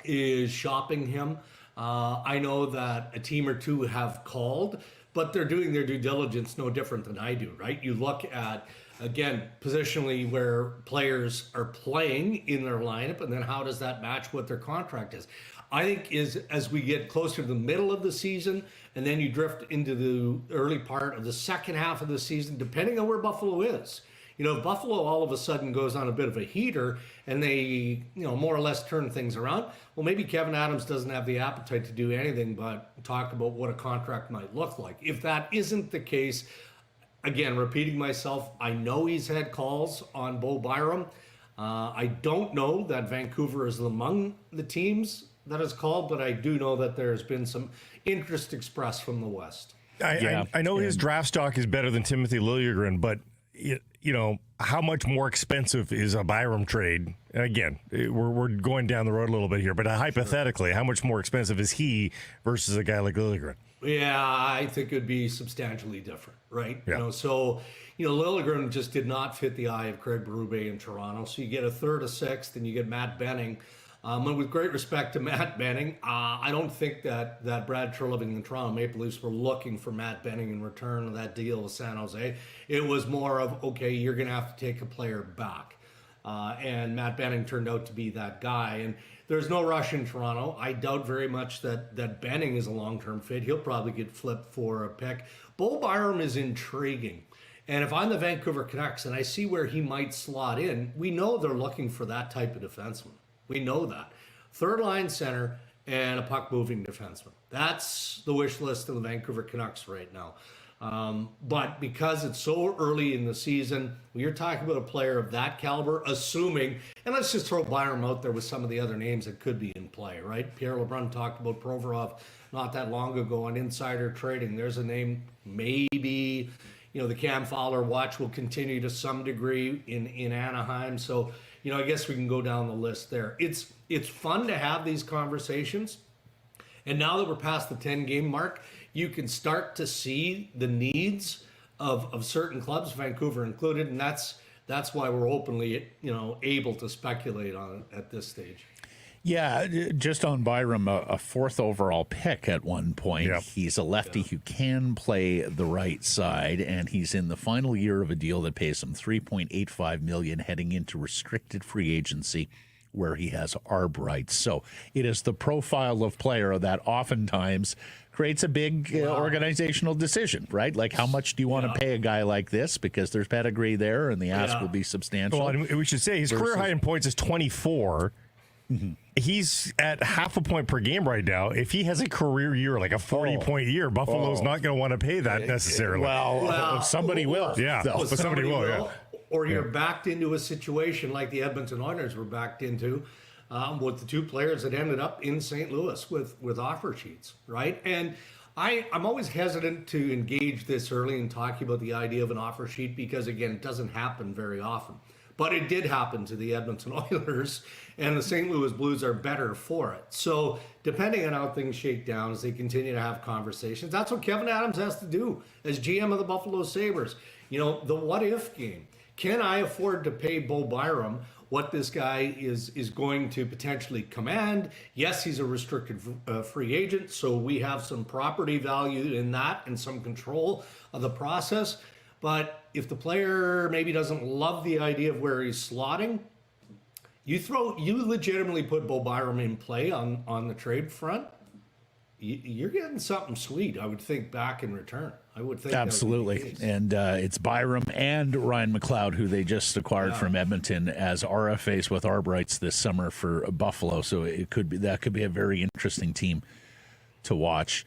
is shopping him. I know that a team or two have called, but they're doing their due diligence no different than I do, right? You look at, again, positionally where players are playing in their lineup, and then how does that match what their contract is? I think as we get closer to the middle of the season, and then you drift into the early part of the second half of the season, depending on where Buffalo is. If Buffalo all of a sudden goes on a bit of a heater and they, more or less turn things around, well, maybe Kevin Adams doesn't have the appetite to do anything but talk about what a contract might look like. If that isn't the case, again, repeating myself, I know he's had calls on Bo Byram. I don't know that Vancouver is among the teams that is called, but I do know that there's been some interest expressed from the West.
I know his draft stock is better than Timothy Liljegren, but how much more expensive is a Byram trade? Again, we're going down the road a little bit here, but hypothetically, how much more expensive is he versus a guy like Liljegren?
Yeah, I think it would be substantially different, right?
Yeah.
Liljegren just did not fit the eye of Craig Berube in Toronto. So you get a third, a sixth, and you get Matt Benning. And with great respect to Matt Benning, I don't think that Brad Treliving and the Toronto Maple Leafs were looking for Matt Benning in return of that deal with San Jose. It was more of, okay, you're going to have to take a player back. And Matt Benning turned out to be that guy. And there's no rush in Toronto. I doubt very much that Benning is a long-term fit. He'll probably get flipped for a pick. Bo Byram is intriguing. And if I'm the Vancouver Canucks and I see where he might slot in, we know they're looking for that type of defenseman. We know that. Third line center and a puck-moving defenseman. That's the wish list of the Vancouver Canucks right now. But because it's so early in the season, when you're talking about a player of that caliber, assuming, and let's just throw Byram out there with some of the other names that could be in play, right? Pierre LeBrun talked about Provorov not that long ago on Insider Trading. There's a name, maybe, the Cam Fowler watch will continue to some degree in Anaheim. So, I guess we can go down the list there. It's fun to have these conversations. And now that we're past the 10-game mark, you can start to see the needs of certain clubs, Vancouver included, and that's why we're openly, able to speculate on it at this stage.
Yeah, just on Byram, a fourth overall pick at one point. Yep. He's a lefty who can play the right side, and he's in the final year of a deal that pays him $3.85 million heading into restricted free agency, where he has arb rights. So it is the profile of player that oftentimes creates a big organizational decision, right? Like, how much do you want to pay a guy like this? Because there's pedigree there, and the ask will be substantial.
Well, and we should say his career high in points is 24. Mm-hmm. He's at half a point per game right now. If he has a career year, like a 40-point year, Buffalo's not going to want to pay that necessarily.
Well, somebody will.
Yeah, but somebody will, yeah.
Or you're backed into a situation like the Edmonton Oilers were backed into with the two players that ended up in St. Louis with offer sheets, right? And I'm always hesitant to engage this early in talking about the idea of an offer sheet because, again, it doesn't happen very often. But it did happen to the Edmonton Oilers, and the St. Louis Blues are better for it. So depending on how things shake down as they continue to have conversations, that's what Kevin Adams has to do as GM of the Buffalo Sabres. The what-if game. Can I afford to pay Bo Byram what this guy is going to potentially command? Yes, he's a restricted free agent, so we have some property value in that and some control of the process. But if the player maybe doesn't love the idea of where he's slotting, you legitimately put Bo Byram in play on the trade front, you're getting something sweet, I would think, back in return. I would think
absolutely. And it's Byram and Ryan McLeod, who they just acquired from Edmonton as RFAs with arb rights this summer for Buffalo. So that could be a very interesting team to watch.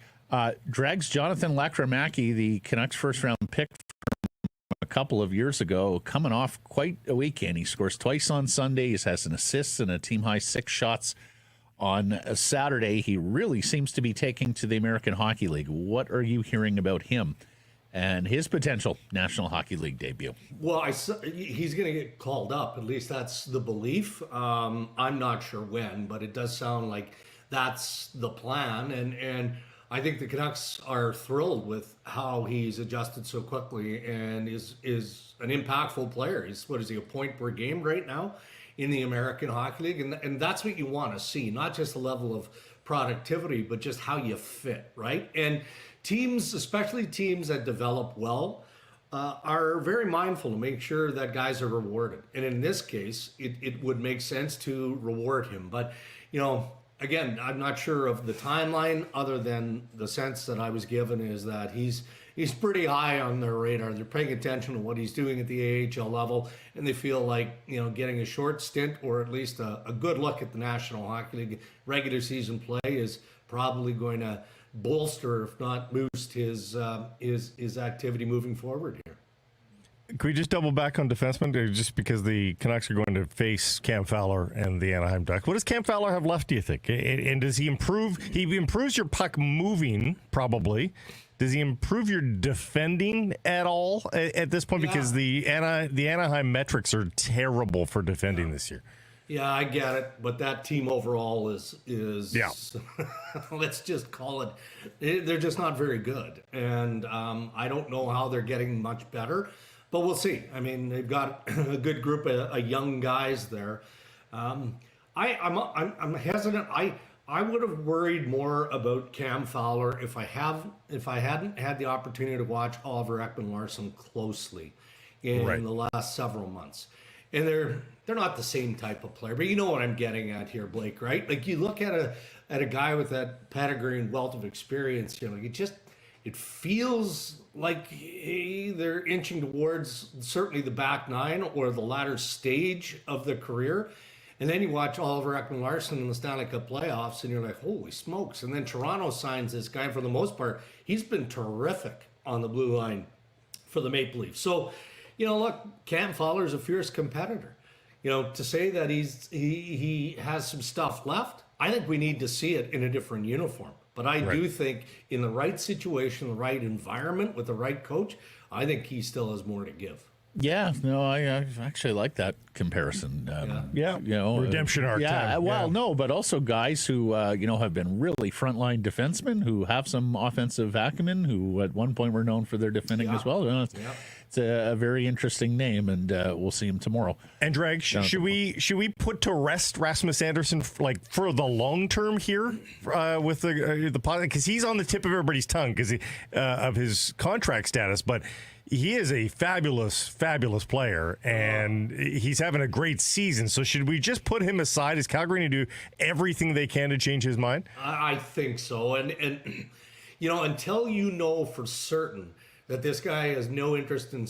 Dregs, Jonathan Lakramaki, the Canucks first-round pick from a couple of years ago, coming off quite a weekend. He scores twice on Sunday. He has an assist and a team-high 6 shots on a Saturday. He really seems to be taking to the American Hockey League. What are you hearing about him and his potential National Hockey League debut?
Well, he's going to get called up. At least that's the belief. I'm not sure when, but it does sound like that's the plan. And I think the Canucks are thrilled with how he's adjusted so quickly and is an impactful player. What is he, a point per game right now in the American Hockey League? And that's what you want to see, not just the level of productivity, but just how you fit, right? And teams, especially teams that develop well, are very mindful to make sure that guys are rewarded. And in this case, it would make sense to reward him. But, again, I'm not sure of the timeline, other than the sense that I was given is that he's pretty high on their radar. They're paying attention to what he's doing at the AHL level, and they feel like, getting a short stint or at least a good look at the National Hockey League regular season play is probably going to bolster, if not boost, his activity moving forward here.
Can we just double back on defensemen just because the Canucks are going to face Cam Fowler and the Anaheim Ducks? What does Cam Fowler have left, do you think? And does he improve? He improves your puck moving, probably. Does he improve your defending at all at this point? Because the Anaheim metrics are terrible for defending this year.
Yeah, I get it, but that team overall is
yeah.
Let's just call it. They're just not very good, and I don't know how they're getting much better, but we'll see. I mean, they've got a good group of young guys there. I'm hesitant. I would have worried more about Cam Fowler if I hadn't had the opportunity to watch Oliver Ekman-Larsson closely in the last several months. And they're not the same type of player, but you know what I'm getting at here, Blake, right? Like you look at a guy with that pedigree and wealth of experience, you know, it feels like they're inching towards certainly the back nine or the latter stage of the career. And then you watch Oliver Ekman-Larsson in the Stanley Cup playoffs, and you're like, holy smokes. And then Toronto signs this guy. For the most part, he's been terrific on the blue line for the Maple Leafs. So, you know, look, Cam Fowler is a fierce competitor. You know, to say that he has some stuff left, I think we need to see it in a different uniform. But I do think in the right situation, the right environment, with the right coach, I think he still has more to give.
Yeah, no, I actually like that comparison.
You know, redemption arc.
Yeah,
time.
well, no, but also guys who you know, have been really frontline defensemen who have some offensive acumen, who at one point were known for their defending as well. You know, it's a very interesting name, and we'll see him tomorrow.
And Drag, should we put to rest Rasmus Andersson for the long term here with the pod, because he's on the tip of everybody's tongue because of his contract status, but he is a fabulous player, and he's having a great season. So should we just put him aside? Is Calgary going to do everything they can to change his mind?
I think so. And you know, until you know for certain that this guy has no interest in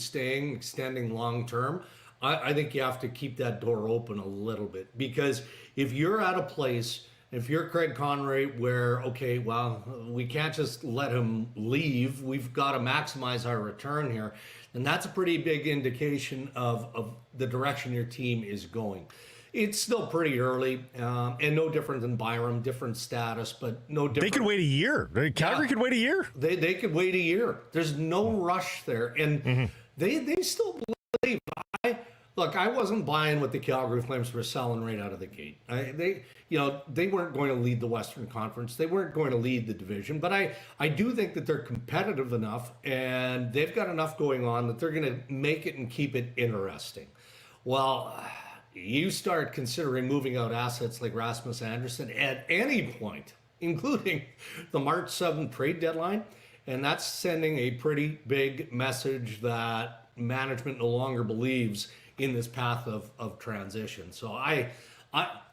extending long term, I think you have to keep that door open a little bit. Because if you're at a place, if you're Craig Conroy, where, okay, well, we can't just let him leave, we've got to maximize our return here, and that's a pretty big indication of the direction your team is going. It's still pretty early, and no different than Byram, different status, but no different.
They could wait a year. Calgary could wait a year.
They could wait a year. There's no rush there, and they still believe. Look, I wasn't buying what the Calgary Flames were selling right out of the gate. They weren't going to lead the Western Conference. They weren't going to lead the division. But I do think that they're competitive enough, and they've got enough going on that they're going to make it and keep it interesting. Well, you start considering moving out assets like Rasmus Andersson at any point, including the March 7th trade deadline, and that's sending a pretty big message that management no longer believes in this path of transition. So I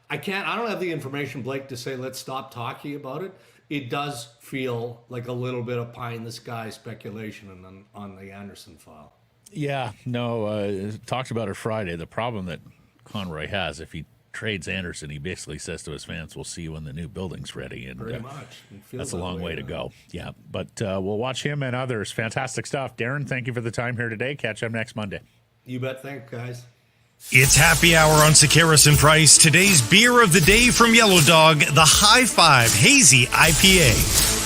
don't have the information, Blake, to say let's stop talking about it. It does feel like a little bit of pie in the sky speculation on the Andersson file.
Yeah, no, talked about it Friday. The problem that Conroy has, if he trades Andersson, he basically says to his fans, we'll see you when the new building's ready. And
pretty much.
That's a long way to go. Yeah, but we'll watch him and others. Fantastic stuff. Darren, thank you for the time here today. Catch up next Monday.
You bet. Thanks, guys.
It's happy hour on Sekeres and Price. Today's beer of the day from Yellow Dog, the High Five Hazy IPA.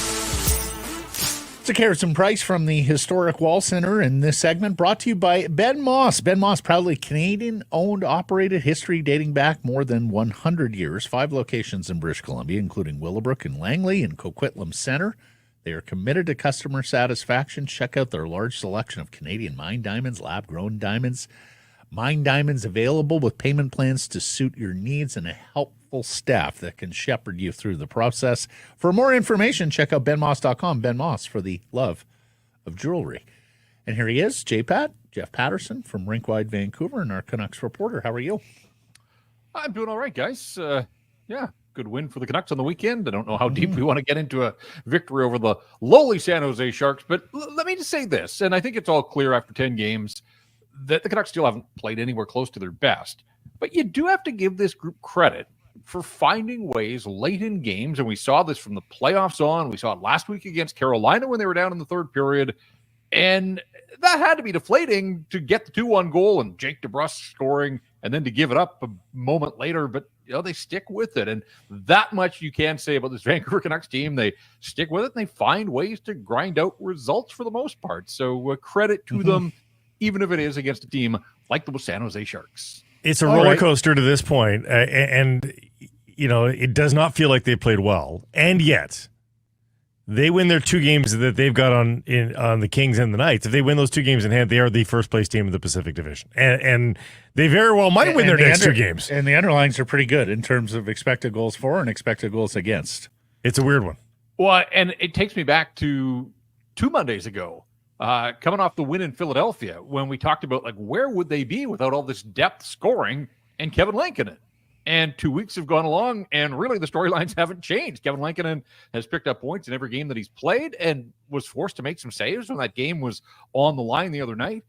Sekeres and Price from the historic Wall Center in this segment, brought to you by Ben Moss. Ben Moss, proudly Canadian-owned, operated, history dating back more than 100 years. 5 locations in British Columbia, including Willowbrook and Langley and Coquitlam Center. They are committed to customer satisfaction. Check out their large selection of Canadian mine diamonds, lab-grown diamonds. Mine diamonds available with payment plans to suit your needs and a helpful staff that can shepherd you through the process. For more information, check out benmoss.com. Ben Moss, for the love of jewelry. And here he is, Jeff Paterson from RinkWide Vancouver, and our Canucks reporter. How are you?
I'm doing all right, guys. Good win for the Canucks on the weekend. I don't know how deep we want to get into a victory over the lowly San Jose Sharks, but let me just say this, and I think it's all clear after 10 games that the Canucks still haven't played anywhere close to their best. But you do have to give this group credit for finding ways late in games, and we saw this from the playoffs on. We saw it last week against Carolina when they were down in the third period, And that had to be deflating to get the 2-1 goal and Jake DeBrusk scoring and then to give it up a moment later. But, they stick with it. And that much you can say about this Vancouver Canucks team. They stick with it and they find ways to grind out results for the most part. So credit to them, even if it is against a team like the San Jose Sharks.
It's a roller coaster to this point, and it does not feel like they played well. And yet, they win their 2 games that they've got on the Kings and the Knights. If they win those 2 games in hand, they are the first place team in the Pacific Division, and they very well might win their next 2 games.
And the underlines are pretty good in terms of expected goals for and expected goals against.
It's a weird one.
Well, and it takes me back to 2 Mondays ago, coming off the win in Philadelphia, when we talked about where would they be without all this depth scoring and Kevin Lankinen. And 2 weeks have gone along, and really the storylines haven't changed. Kevin Lankinen has picked up points in every game that he's played and was forced to make some saves when that game was on the line the other night.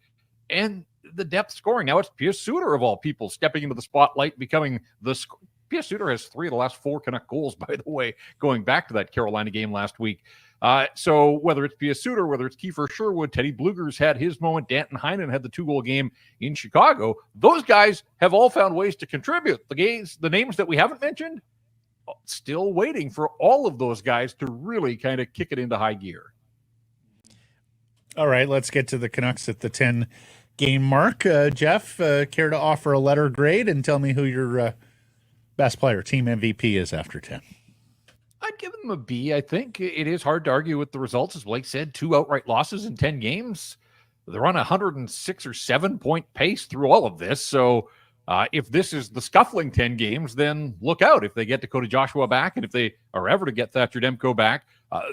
And the depth scoring. Now it's Pius Suter, of all people, stepping into the spotlight, becoming Pius Suter has 3 of the last 4 Canuck goals, by the way, going back to that Carolina game last week. So whether it's Pius Suter, whether it's Kiefer Sherwood, Teddy Bluger's had his moment, Danton Heinen had the 2-goal game in Chicago. Those guys have all found ways to contribute. The names that we haven't mentioned, still waiting for all of those guys to really kind of kick it into high gear.
All right, let's get to the Canucks at the 10-game mark. Jeff, care to offer a letter grade and tell me who your best player, team MVP is after 10?
I'd give them a B, I think. It is hard to argue with the results. As Blake said, 2 outright losses in 10 games. They're on a 106 or 7-point pace through all of this. So if this is the scuffling 10 games, then look out. If they get Dakota Joshua back, and if they are ever to get Thatcher Demko back,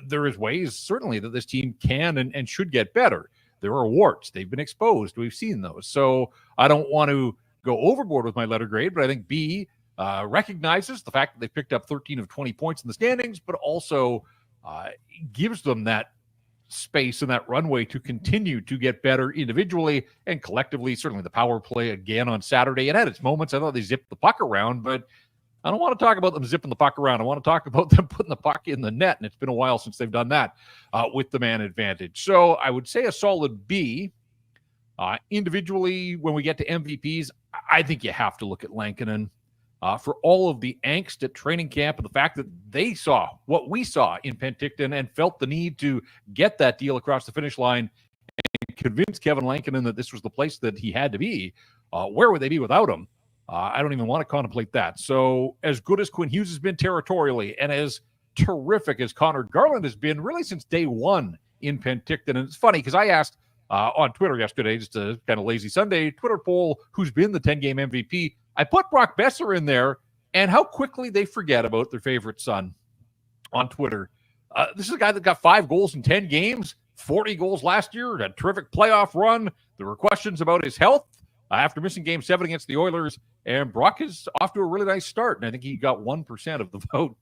there is ways, certainly, that this team can and should get better. There are warts. They've been exposed. We've seen those. So I don't want to go overboard with my letter grade, but I think B recognizes the fact that they picked up 13 of 20 points in the standings, but also gives them that space and that runway to continue to get better individually and collectively. Certainly the power play again on Saturday. It had its moments. I thought they zipped the puck around, but I don't want to talk about them zipping the puck around. I want to talk about them putting the puck in the net, and it's been a while since they've done that with the man advantage. So I would say a solid B. Individually, when we get to MVPs, I think you have to look at Lankinen. For all of the angst at training camp and the fact that they saw what we saw in Penticton and felt the need to get that deal across the finish line and convince Kevin Lankinen that this was the place that he had to be, where would they be without him? I don't even want to contemplate that. So as good as Quinn Hughes has been territorially and as terrific as Connor Garland has been really since day one in Penticton. And it's funny because I asked on Twitter yesterday, just a kind of lazy Sunday Twitter poll, who's been the 10-game MVP. I put Brock Besser in there, and how quickly they forget about their favorite son on Twitter. This is a guy that got 5 goals in 10 games, 40 goals last year, a terrific playoff run. There were questions about his health after missing Game 7 against the Oilers, and Brock is off to a really nice start, and I think he got 1% of the vote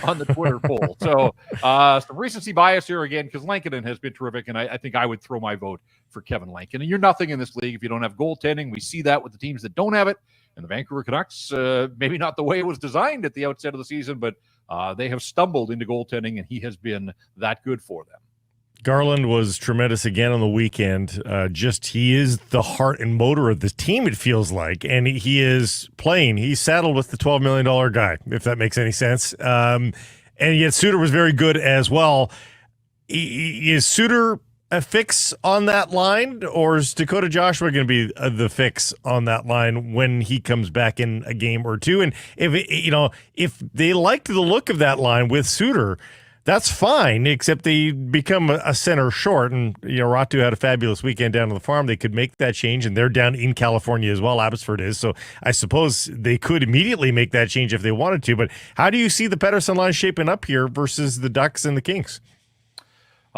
on the Twitter poll. So some recency bias here again, because Lankinen has been terrific, and I think I would throw my vote for Kevin Lankinen. You're nothing in this league if you don't have goaltending. We see that with the teams that don't have it. And the Vancouver Canucks, maybe not the way it was designed at the outset of the season, but they have stumbled into goaltending, and he has been that good for them.
Garland was tremendous again on the weekend. He is the heart and motor of the team, it feels like. And he is playing. He's saddled with the $12 million guy, if that makes any sense. And yet Suter was very good as well. Is Suter a fix on that line, or is Dakota Joshua going to be the fix on that line when he comes back in a game or two? And if they liked the look of that line with Suter, that's fine, except they become a center short. And, Ratu had a fabulous weekend down on the farm. They could make that change, and they're down in California as well. Abbotsford is. So I suppose they could immediately make that change if they wanted to. But how do you see the Paterson line shaping up here versus the Ducks and the Kings?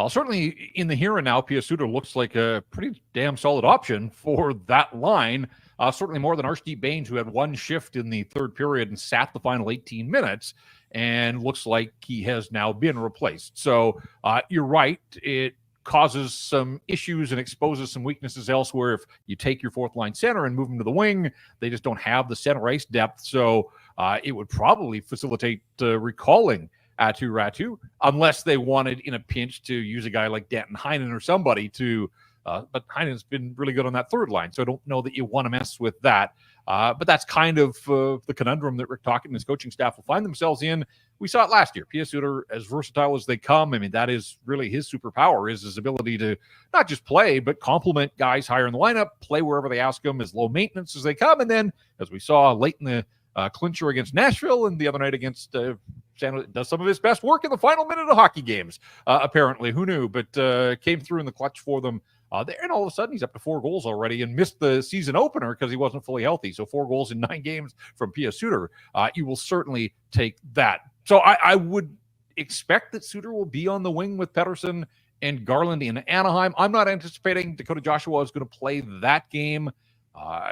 Certainly in the here and now, Pius Suter looks like a pretty damn solid option for that line. Certainly more than Arshdeep Bains, who had 1 shift in the third period and sat the final 18 minutes, and looks like he has now been replaced. So you're right. It causes some issues and exposes some weaknesses elsewhere. If you take your fourth line center and move him to the wing, they just don't have the center ice depth. So it would probably facilitate recalling Atu Ratu, unless they wanted in a pinch to use a guy like Danton Heinen or somebody to. But Heinen's been really good on that third line, so I don't know that you want to mess with that. But that's kind of the conundrum that Rick Tocchet and his coaching staff will find themselves in. We saw it last year. P.S. Suter, as versatile as they come, I mean, that is really his superpower, is his ability to not just play, but complement guys higher in the lineup, play wherever they ask him, as low maintenance as they come. And then, as we saw late in the clincher against Nashville and the other night against San Jose, does some of his best work in the final minute of hockey games, apparently. Who knew? But came through in the clutch for them. There, and all of a sudden he's up to 4 goals already and missed the season opener because he wasn't fully healthy. So 4 goals in 9 games from P.S. Suter. You will certainly take that. So I would expect that Suter will be on the wing with Paterson and Garland in Anaheim. I'm not anticipating Dakota Joshua is going to play that game.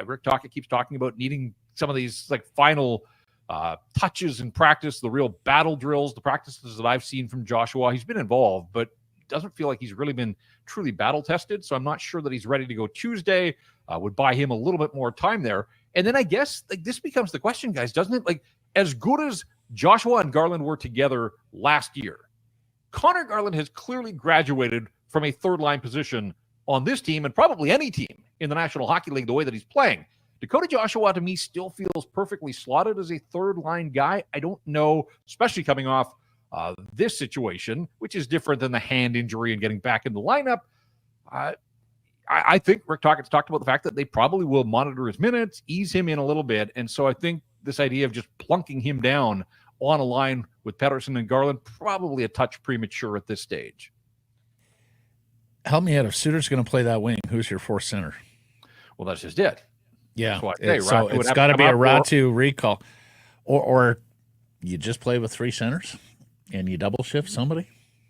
Rick Tocchet keeps talking about needing some of these like final touches in practice, the real battle drills, the practices that I've seen from Joshua. He's been involved, but doesn't feel like he's really been truly battle tested. So I'm not sure that he's ready to go Tuesday. Would buy him a little bit more time there. And then I guess like this becomes the question, guys, doesn't it? Like, as good as Joshua and Garland were together last year, Connor Garland has clearly graduated from a third line position on this team and probably any team in the National Hockey League the way that he's playing. Dakota Joshua, to me, still feels perfectly slotted as a third line guy. I don't know, especially coming off this situation, which is different than the hand injury and getting back in the lineup. I think Rick Tocchett's talked about the fact that they probably will monitor his minutes, ease him in a little bit. And so I think this idea of just plunking him down on a line with Paterson and Garland, probably a touch premature at this stage.
Help me out. If Suter's going to play that wing, who's your fourth center?
Well, that's just it.
Yeah. So it's got to be a Ratu recall. Or you just play with 3 centers and you double shift somebody?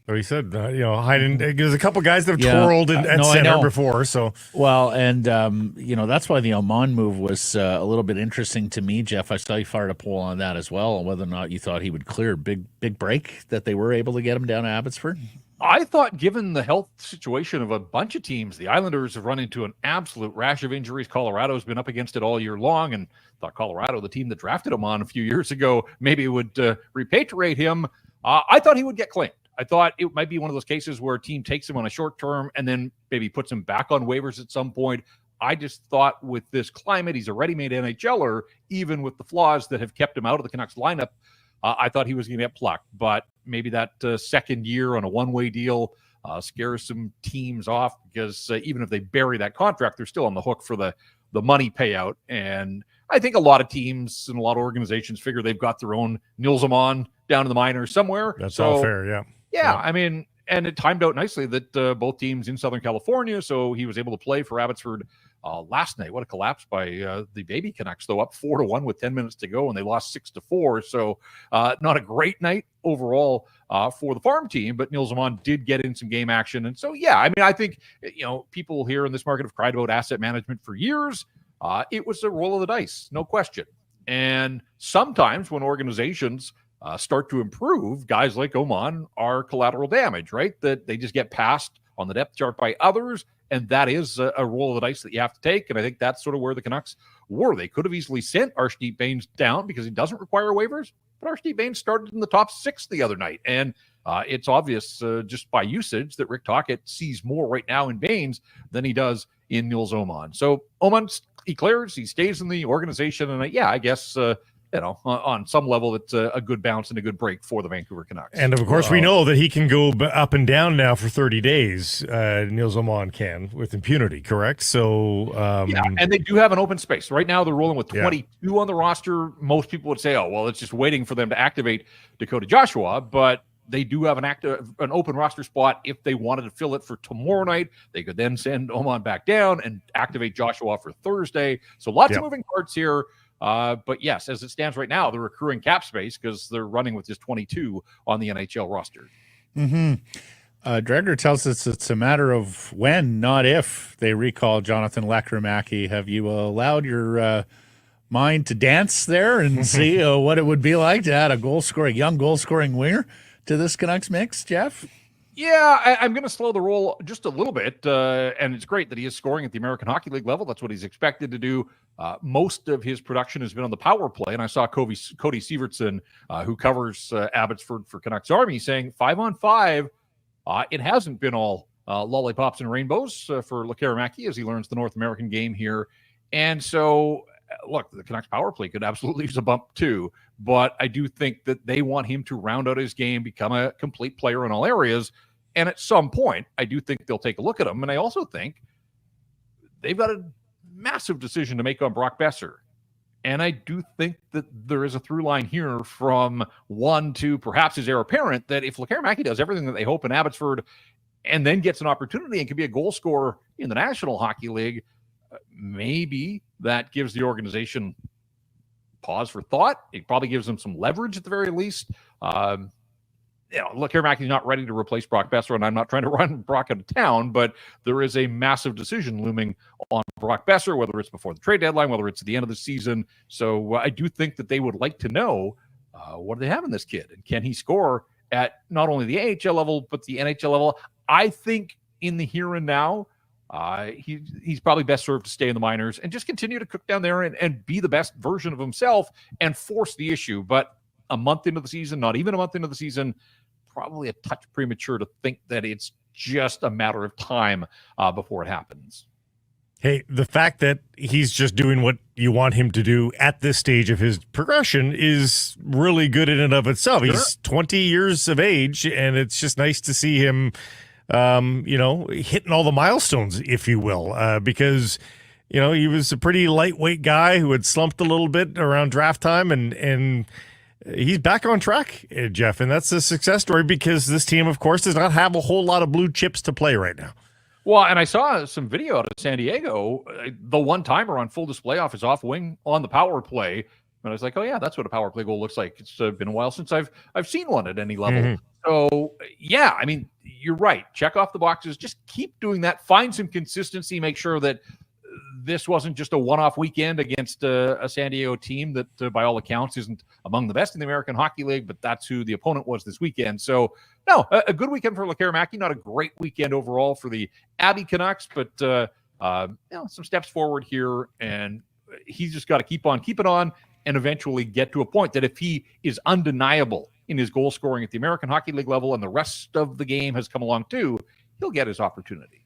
Oh, he said, Heinen, there's a couple guys that have twirled at center before. So,
well, and that's why the Oman move was a little bit interesting to me, Jeff. I saw you fired a poll on that as well, on whether or not you thought he would clear. Big break that they were able to get him down to Abbotsford.
I thought, given the health situation of a bunch of teams, the Islanders have run into an absolute rash of injuries. Colorado's been up against it all year long, and thought Colorado, the team that drafted him on a few years ago, maybe would repatriate him. I thought he would get claimed. I thought it might be one of those cases where a team takes him on a short term and then maybe puts him back on waivers at some point. I just thought with this climate, he's a ready-made NHLer, even with the flaws that have kept him out of the Canucks lineup. I thought he was going to get plucked, but maybe that second year on a one-way deal scares some teams off because even if they bury that contract, they're still on the hook for the money payout. And I think a lot of teams and a lot of organizations figure they've got their own Nils Amon down in the minors somewhere.
That's all fair, yeah.
Yeah, I mean, and it timed out nicely that both teams in Southern California, so he was able to play for Abbotsford last night. What a collapse by the baby Canucks, though, up 4-1 with 10 minutes to go, and they lost 6-4. So not a great night overall for the farm team, but Nils Amon did get in some game action. And so, yeah, I mean, I think, people here in this market have cried about asset management for years. It was a roll of the dice, no question. And sometimes when organizations start to improve, guys like Oman are collateral damage, right? That they just get passed on the depth chart by others, and that is a roll of the dice that you have to take. And I think that's sort of where the Canucks were. They could have easily sent Arshdeep Bains down because he doesn't require waivers, but Arshdeep Bains started in the top 6 the other night. And it's obvious just by usage that Rick Tocchet sees more right now in Bains than he does in Nils Oman. So Oman, he clears, he stays in the organization, and I guess on some level, it's a good bounce and a good break for the Vancouver Canucks.
And of course, we know that he can go up and down now for 30 days. Nils Oman can with impunity, correct? So,
and they do have an open space. Right now, they're rolling with 22 on the roster. Most people would say, oh, well, it's just waiting for them to activate Dakota Joshua, but they do have an open roster spot. If they wanted to fill it for tomorrow night, they could then send Oman back down and activate Joshua for Thursday. So lots of moving parts here. But yes, as it stands right now, they're accruing cap space because they're running with just 22 on the NHL roster.
Dreger tells us it's a matter of when, not if, they recall Jonathan Lekkerimäki. Have you allowed your mind to dance there and see what it would be like to add a young goal-scoring winger to this Canucks mix, Jeff?
Yeah, I'm going to slow the roll just a little bit, and it's great that he is scoring at the American Hockey League level. That's what he's expected to do. Most of his production has been on the power play, and I saw Cody Sievertson, who covers Abbotsford for Canucks Army, saying 5-on-5, it hasn't been all lollipops and rainbows for Lekaramaki as he learns the North American game here. And so, look, the Canucks power play could absolutely use a bump too, but I do think that they want him to round out his game, become a complete player in all areas. And at some point, I do think they'll take a look at him. And I also think they've got a massive decision to make on Brock Besser. And I do think that there is a through line here from one to perhaps his heir apparent that if Lekaramaki does everything that they hope in Abbotsford and then gets an opportunity and can be a goal scorer in the National Hockey League, maybe that gives the organization pause for thought. It probably gives them some leverage at the very least. Lekaramaki is not ready to replace Brock Besser, and I'm not trying to run Brock out of town, but there is a massive decision looming on Brock Besser, whether it's before the trade deadline, whether it's at the end of the season. So I do think that they would like to know what do they have in this kid, and can he score at not only the AHL level, but the NHL level. I think in the here and now, he's probably best served to stay in the minors and just continue to cook down there and be the best version of himself and force the issue. But a month into the season, not even a month into the season, probably a touch premature to think that it's just a matter of time before it happens.
Hey, the fact that he's just doing what you want him to do at this stage of his progression is really good in and of itself. Sure. He's 20 years of age, and it's just nice to see him, hitting all the milestones, if you will, because, he was a pretty lightweight guy who had slumped a little bit around draft time, and he's back on track, Jeff, and that's a success story because this team, of course, does not have a whole lot of blue chips to play right now.
Well, and I saw some video out of San Diego, the one-timer on full display off his off wing on the power play. And I was like, oh, yeah, that's what a power play goal looks like. It's been a while since I've seen one at any level. Mm-hmm. So, yeah, I mean, you're right. Check off the boxes. Just keep doing that. Find some consistency. Make sure that this wasn't just a one-off weekend against a San Diego team that, by all accounts, isn't among the best in the American Hockey League, but that's who the opponent was this weekend. So, no, a good weekend for Lekaramaki. Not a great weekend overall for the Abbey Canucks, but some steps forward here, and he's just got to keep on keeping on and eventually get to a point that if he is undeniable in his goal scoring at the American Hockey League level and the rest of the game has come along too, he'll get his opportunity.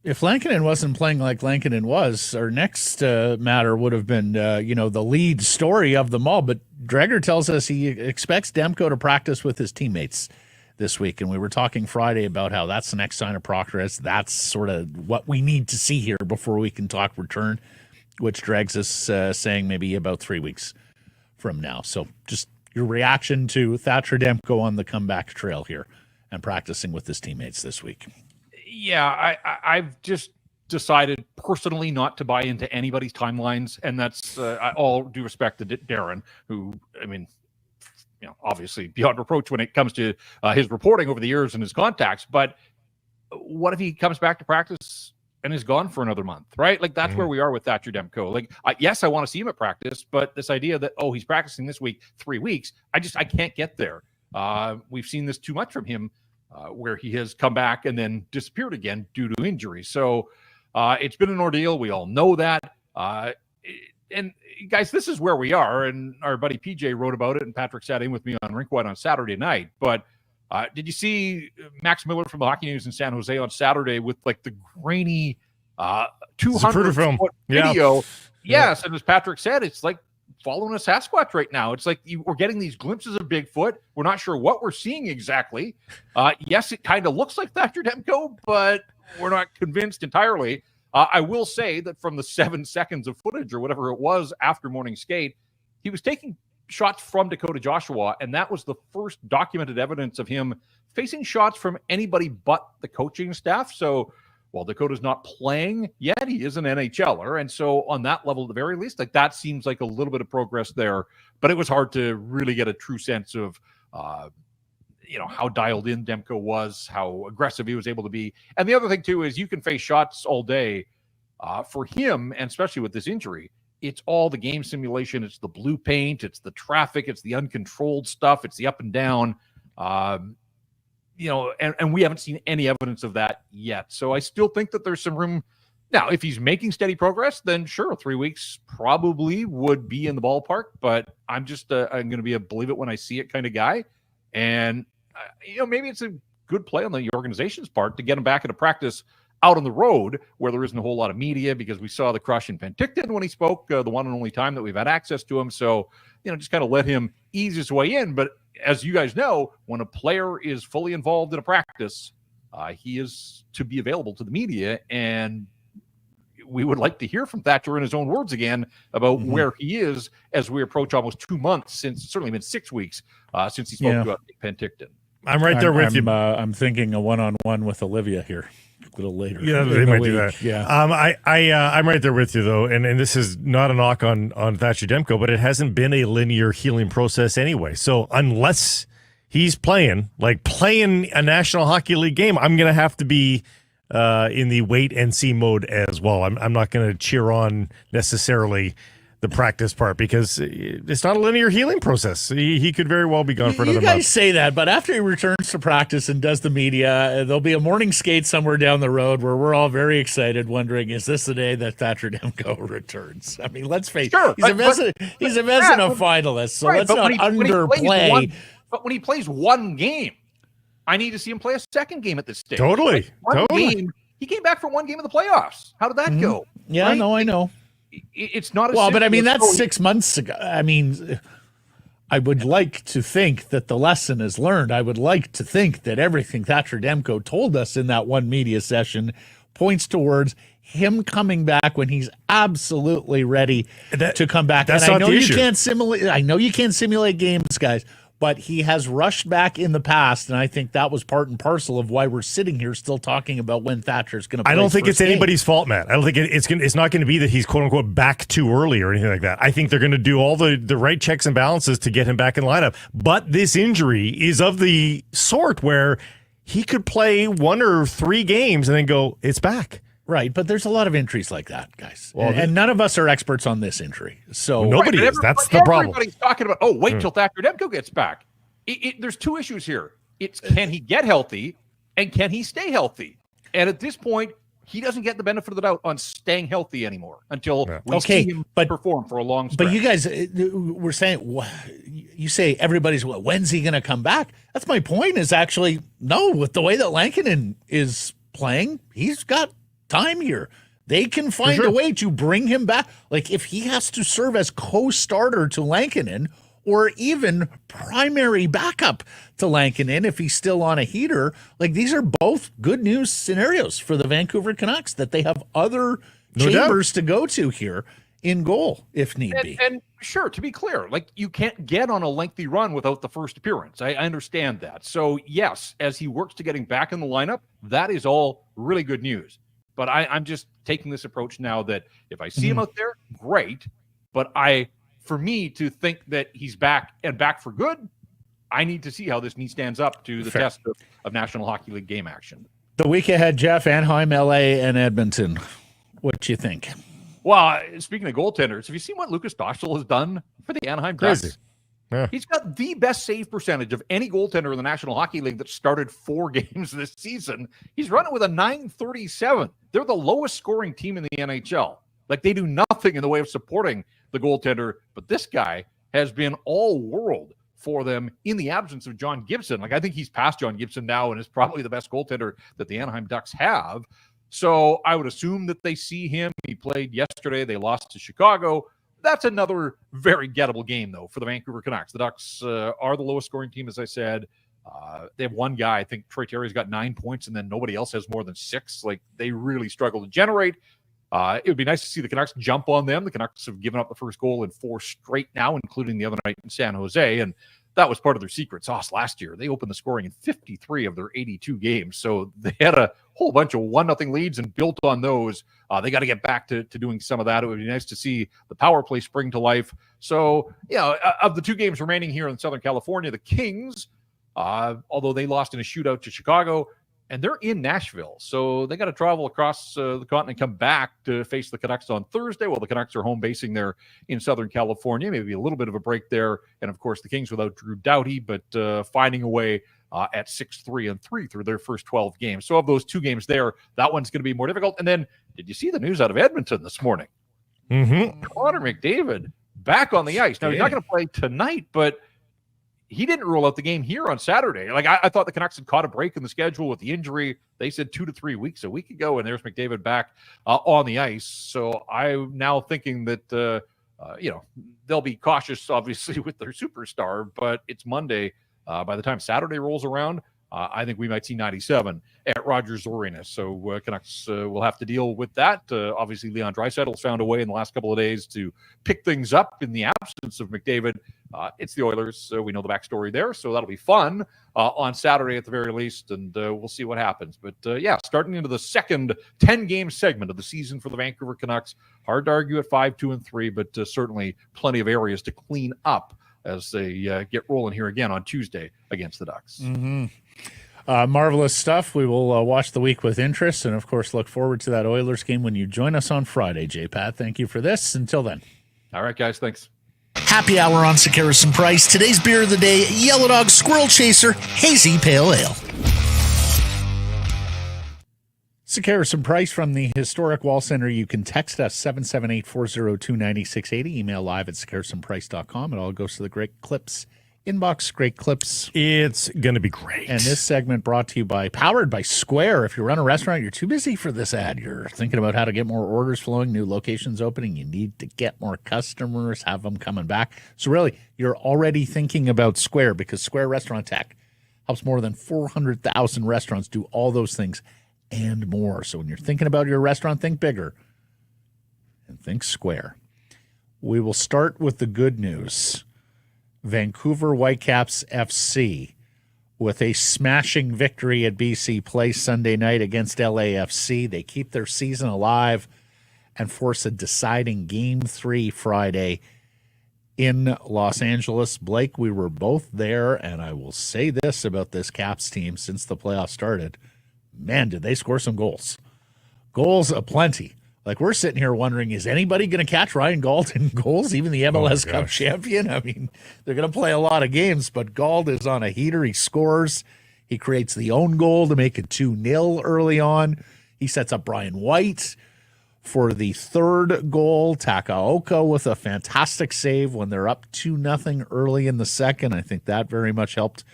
If Lankinen wasn't playing like Lankinen was, our next matter would have been, the lead story of them all. But Dreger tells us he expects Demko to practice with his teammates this week. And we were talking Friday about how that's the next sign of progress. That's sort of what we need to see here before we can talk return, which Dregs is saying maybe about 3 weeks from now. So just your reaction to Thatcher Demko on the comeback trail here and practicing with his teammates this week.
Yeah, I've just decided personally not to buy into anybody's timelines, and that's all due respect to Darren, who, I mean, obviously beyond reproach when it comes to his reporting over the years and his contacts. But what if he comes back to practice and is gone for another month, right? Like that's where we are with Thatcher Demko. Like, yes, I want to see him at practice, but this idea that, he's practicing this week, 3 weeks, I can't get there. We've seen this too much from him. Where he has come back and then disappeared again due to injury. So it's been an ordeal. We all know that. And guys, this is where we are. And our buddy PJ wrote about it, and Patrick sat in with me on RinkWide on Saturday night. But did you see Max Miller from the Hockey News in San Jose on Saturday with like the grainy 200-foot video?
Yeah.
Yes, and as Patrick said, it's like following a Sasquatch right now. It's like we're getting these glimpses of Bigfoot. We're not sure what we're seeing exactly. Yes, it kind of looks like Thatcher Demko, but we're not convinced entirely. I will say that from the 7 seconds of footage or whatever it was after morning skate, he was taking shots from Dakota Joshua, and that was the first documented evidence of him facing shots from anybody but the coaching staff. So while Dakota's not playing yet, he is an NHLer. And so on that level, at the very least, like that seems like a little bit of progress there. But it was hard to really get a true sense of, how dialed in Demko was, how aggressive he was able to be. And the other thing, too, is you can face shots all day. For him, and especially with this injury, it's all the game simulation. It's the blue paint. It's the traffic. It's the uncontrolled stuff. It's the up and down. and we haven't seen any evidence of that yet. So I still think that there's some room. Now, if he's making steady progress, then sure, 3 weeks probably would be in the ballpark. But I'm just I'm going to be a believe it when I see it kind of guy. And, maybe it's a good play on the organization's part to get him back into practice out on the road where there isn't a whole lot of media, because we saw the crush in Penticton when he spoke, the one and only time that we've had access to him. So, just kind of let him ease his way in. But as you guys know, when a player is fully involved in a practice, he is to be available to the media. And we would like to hear from Thatcher in his own words again about where he is as we approach almost 2 months since, it's certainly been 6 weeks since he spoke about Penticton.
I'm right there with you.
I'm thinking a one-on-one with Olivia here a little later.
Yeah, they might do that.
Yeah.
I'm right there with you though, and this is not a knock on Thatcher Demko, but it hasn't been a linear healing process anyway. So unless he's playing a National Hockey League game, I'm going to have to be in the wait and see mode as well. I'm not going to cheer on necessarily the practice part, because it's not a linear healing process. He could very well be gone for another month.
You guys say that, but after he returns to practice and does the media, there'll be a morning skate somewhere down the road where we're all very excited, wondering, is this the day that Thatcher Demko returns? I mean, let's face it. He's a Vezina finalist, so let's not underplay.
But when he plays one game, I need to see him play a second game at this stage.
Totally.
Game, he came back from one game of the playoffs. How did that go?
Yeah,
right?
No, I know.
It's not as
well, but I mean, that's
story.
6 months ago. I mean, I would like to think that the lesson is learned. I would like to think that everything Thatcher Demko told us in that one media session points towards him coming back when he's absolutely ready to come back.
That's
and
not the issue.
I know you can't simulate games, guys, but he has rushed back in the past, and I think that was part and parcel of why we're sitting here still talking about when Thatcher's going to play.
I don't think it's anybody's fault, Matt. I don't think it's not going to be that he's quote unquote back too early or anything like that. I think they're going to do all the right checks and balances to get him back in lineup. But this injury is of the sort where he could play 1 or 3 games and then go, it's back.
Right, but there's a lot of injuries like that, guys. Well, and none of us are experts on this injury. So
nobody is. That's the problem.
Everybody's talking about, wait till Thatcher Demko gets back. There's 2 issues here. It's can he get healthy and can he stay healthy? And at this point, he doesn't get the benefit of the doubt on staying healthy anymore until we see him perform for a long stretch.
But you guys were saying, you say everybody's, when's he going to come back? That's my point, is actually, no, with the way that Lankinen is playing, he's got time here. They can find a way to bring him back. Like, if he has to serve as co-starter to Lankinen, or even primary backup to Lankinen if he's still on a heater, like, these are both good news scenarios for the Vancouver Canucks, that they have other chambers to go to here in goal if need be.
And sure, to be clear, like, you can't get on a lengthy run without the first appearance. I understand that. So yes, as he works to getting back in the lineup, that is all really good news. But I'm just taking this approach now that if I see him out there, great. But for me to think that he's back and back for good, I need to see how this knee stands up to the test of National Hockey League game action.
The week ahead, Jeff, Anaheim, LA, and Edmonton. What do you think?
Well, speaking of goaltenders, have you seen what Lucas Dostal has done for the Anaheim Ducks?
Yeah.
He's got the best save percentage of any goaltender in the National Hockey League that started 4 games this season. He's running with a .937. They're the lowest scoring team in the NHL. Like, they do nothing in the way of supporting the goaltender, but this guy has been all world for them in the absence of John Gibson. Like, I think he's past John Gibson now and is probably the best goaltender that the Anaheim Ducks have. So I would assume that they see him. He played yesterday. They lost to Chicago. That's another very gettable game, though, for the Vancouver Canucks. The Ducks are the lowest scoring team, as I said. They have one guy, I think Troy Terry's got 9 points, and then nobody else has more than 6. Like, they really struggle to generate. It would be nice to see the Canucks jump on them. The Canucks have given up the first goal in 4 straight now, including the other night in San Jose, and that was part of their secret sauce last year. They opened the scoring in 53 of their 82 games, so they had a whole bunch of 1-0 leads and built on those. They got to get back to doing some of that. It would be nice to see the power play spring to life. So, of the 2 games remaining here in Southern California, the Kings, although they lost in a shootout to Chicago, and they're in Nashville, so they got to travel across the continent, come back to face the Canucks on Thursday. Well, the Canucks are home basing there in Southern California, maybe a little bit of a break there. And, of course, the Kings without Drew Doughty, but finding a way at 6-3-3 through their first 12 games. So of those 2 games there, that one's going to be more difficult. And then, did you see the news out of Edmonton this morning? Connor McDavid back on the ice. Now, he's not going to play tonight, but he didn't rule out the game here on Saturday. Like, I thought the Canucks had caught a break in the schedule with the injury. They said 2 to 3 weeks a week ago, and there's McDavid back on the ice. So I'm now thinking that, they'll be cautious, obviously, with their superstar, but it's Monday. By the time Saturday rolls around, I think we might see 97 at Rogers Arena. So Canucks will have to deal with that. Obviously, Leon Draisaitl's found a way in the last couple of days to pick things up in the absence of McDavid. It's the Oilers, so we know the backstory there. So that'll be fun on Saturday at the very least, and we'll see what happens. But starting into the second 10-game segment of the season for the Vancouver Canucks, hard to argue at 5-2-3, but certainly plenty of areas to clean up as they get rolling here again on Tuesday against the Ducks.
Marvelous stuff. We will watch the week with interest and, of course, look forward to that Oilers game when you join us on Friday, J-Pat. Thank you for this. Until then.
All right, guys. Thanks.
Happy hour on Sekeres and Price. Today's beer of the day, Yellow Dog Squirrel Chaser Hazy Pale Ale.
Sekeres and Price from the Historic Wall Center. You can text us 778-402-9680. Email live at sekeresandprice.com. It all goes to the Great Clips inbox. Great Clips.
It's going to be great.
And this segment brought to you powered by Square. If you run a restaurant, you're too busy for this ad. You're thinking about how to get more orders flowing, new locations opening. You need to get more customers, have them coming back. So really, you're already thinking about Square because Square Restaurant Tech helps more than 400,000 restaurants do all those things and more. So when you're thinking about your restaurant, think bigger and think Square. We will start with the good news. Vancouver Whitecaps FC with a smashing victory at BC Place Sunday night against LAFC. They keep their season alive and force a deciding Game 3 Friday in Los Angeles. Blake, we were both there, and I will say this about this Caps team since the playoffs started. Man, did they score some goals. Goals aplenty. Like, we're sitting here wondering, is anybody going to catch Ryan Gauld in goals, even the MLS Cup champion? I mean, they're going to play a lot of games, but Gauld is on a heater. He scores. He creates the own goal to make it 2-0 early on. He sets up Brian White for the third goal. Takaoka with a fantastic save when they're up 2-0 early in the second. I think that very much helped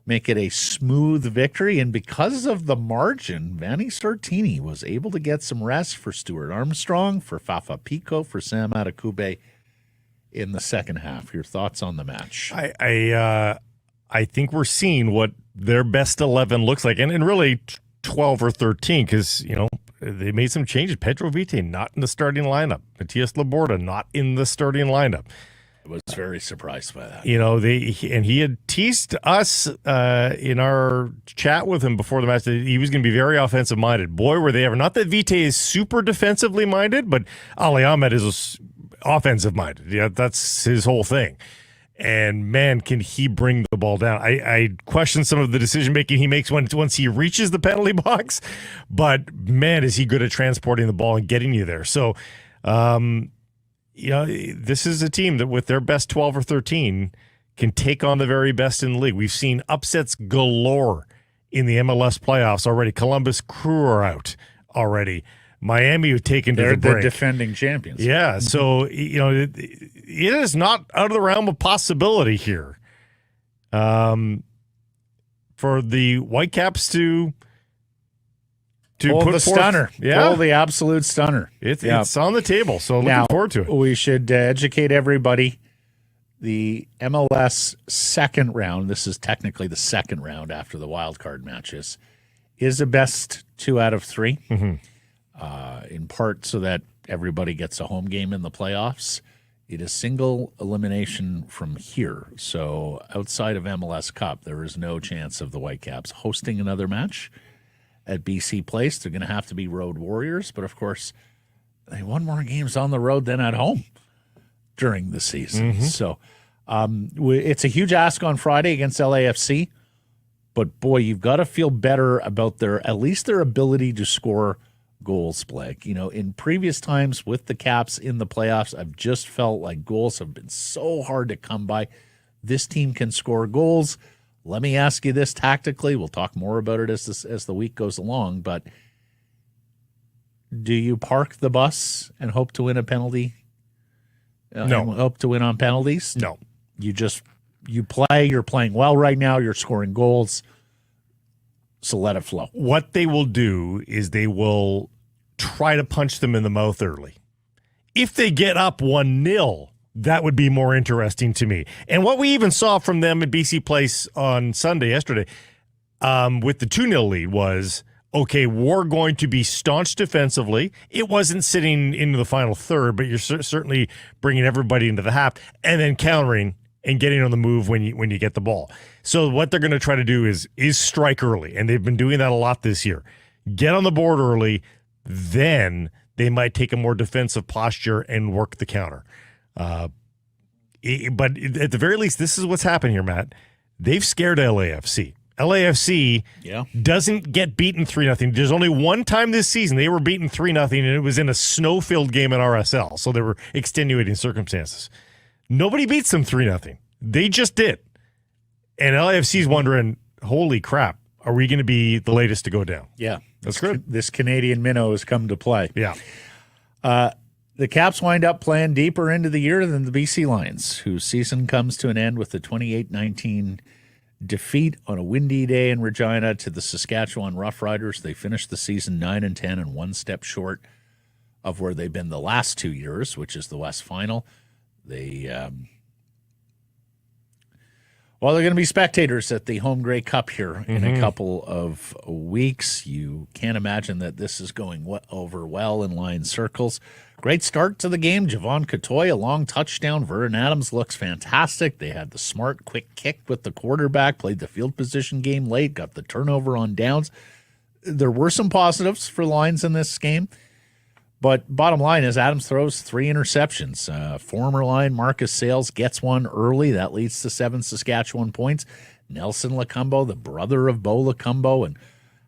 make it a smooth victory. And because of the margin, Vanni Sartini was able to get some rest for Stuart Armstrong, for Fafa Pico, for Sam Adekugbe in the second half. Your thoughts on the match?
I think we're seeing what their best 11 looks like, and really 12 or 13, because, they made some changes. Pedro Vite not in the starting lineup. Matias Laborda not in the starting lineup.
I was very surprised by that.
He had teased us in our chat with him before the match that he was going to be very offensive minded. Boy, were they ever! Not that Vite is super defensively minded, but Ali Ahmed is offensive minded. Yeah, that's his whole thing. And man, can he bring the ball down? I question some of the decision making he makes once he reaches the penalty box, but man, is he good at transporting the ball and getting you there. So. This is a team that with their best 12 or 13 can take on the very best in the league. We've seen upsets galore in the MLS playoffs already. Columbus Crew are out already. Miami have taken to the break.
They're the defending champions.
Yeah, so, it is not out of the realm of possibility here for the Whitecaps to
pull
put
the
forth,
stunner. Pull the absolute stunner.
It's on the table, so looking forward to it.
We should educate everybody. The MLS second round, this is technically the second round after the wild card matches, is a best 2 out of 3, in part so that everybody gets a home game in the playoffs. It is single elimination from here. So outside of MLS Cup, there is no chance of the Whitecaps hosting another match at BC Place. They're going to have to be road warriors, but of course, they won more games on the road than at home during the season. So it's a huge ask on Friday against LAFC, but boy, you've got to feel better about at least their ability to score goals, Blake. In previous times with the Caps in the playoffs, I've just felt like goals have been so hard to come by. This team can score goals. Let me ask you this tactically. We'll talk more about it as the week goes along, but do you park the bus and hope to win a penalty?
No.
And hope to win on penalties?
No.
You play. You're playing well right now. You're scoring goals. So let it flow.
What they will do is they will try to punch them in the mouth early. If they get up 1-0, that would be more interesting to me. And what we even saw from them at BC Place on Sunday, yesterday, with the 2-0 lead was, okay, we're going to be staunch defensively. It wasn't sitting into the final third, but you're certainly bringing everybody into the half and then countering and getting on the move when you get the ball. So what they're going to try to do is strike early, and they've been doing that a lot this year. Get on the board early, then they might take a more defensive posture and work the counter. But at the very least, this is what's happened here, Matt. They've scared LAFC. LAFC doesn't get beaten 3-0. There's only one time this season they were beaten 3-0, and it was in a snow-filled game at RSL, so there were extenuating circumstances. Nobody beats them 3-0. They just did. And LAFC's wondering, holy crap, are we going to be the latest to go down?
Yeah.
That's good.
This Canadian minnow has come to play.
Yeah.
The Caps wind up playing deeper into the year than the BC Lions, whose season comes to an end with the 28-19 defeat on a windy day in Regina to the Saskatchewan Roughriders. They finished the season 9-10 and one step short of where they've been the last 2 years, which is the West Final. They're going to be spectators at the Home Grey Cup here in a couple of weeks. You can't imagine that this is going over well in Lions circles. Great start to the game. Javon Cotoy, a long touchdown. Vernon Adams looks fantastic. They had the smart, quick kick with the quarterback, played the field position game late, got the turnover on downs. There were some positives for Lions in this game. But bottom line is Adams throws 3 interceptions. Former line Marcus Sales gets one early. That leads to 7 Saskatchewan points. Nelson Lacumbo, the brother of Bo Lacumbo, and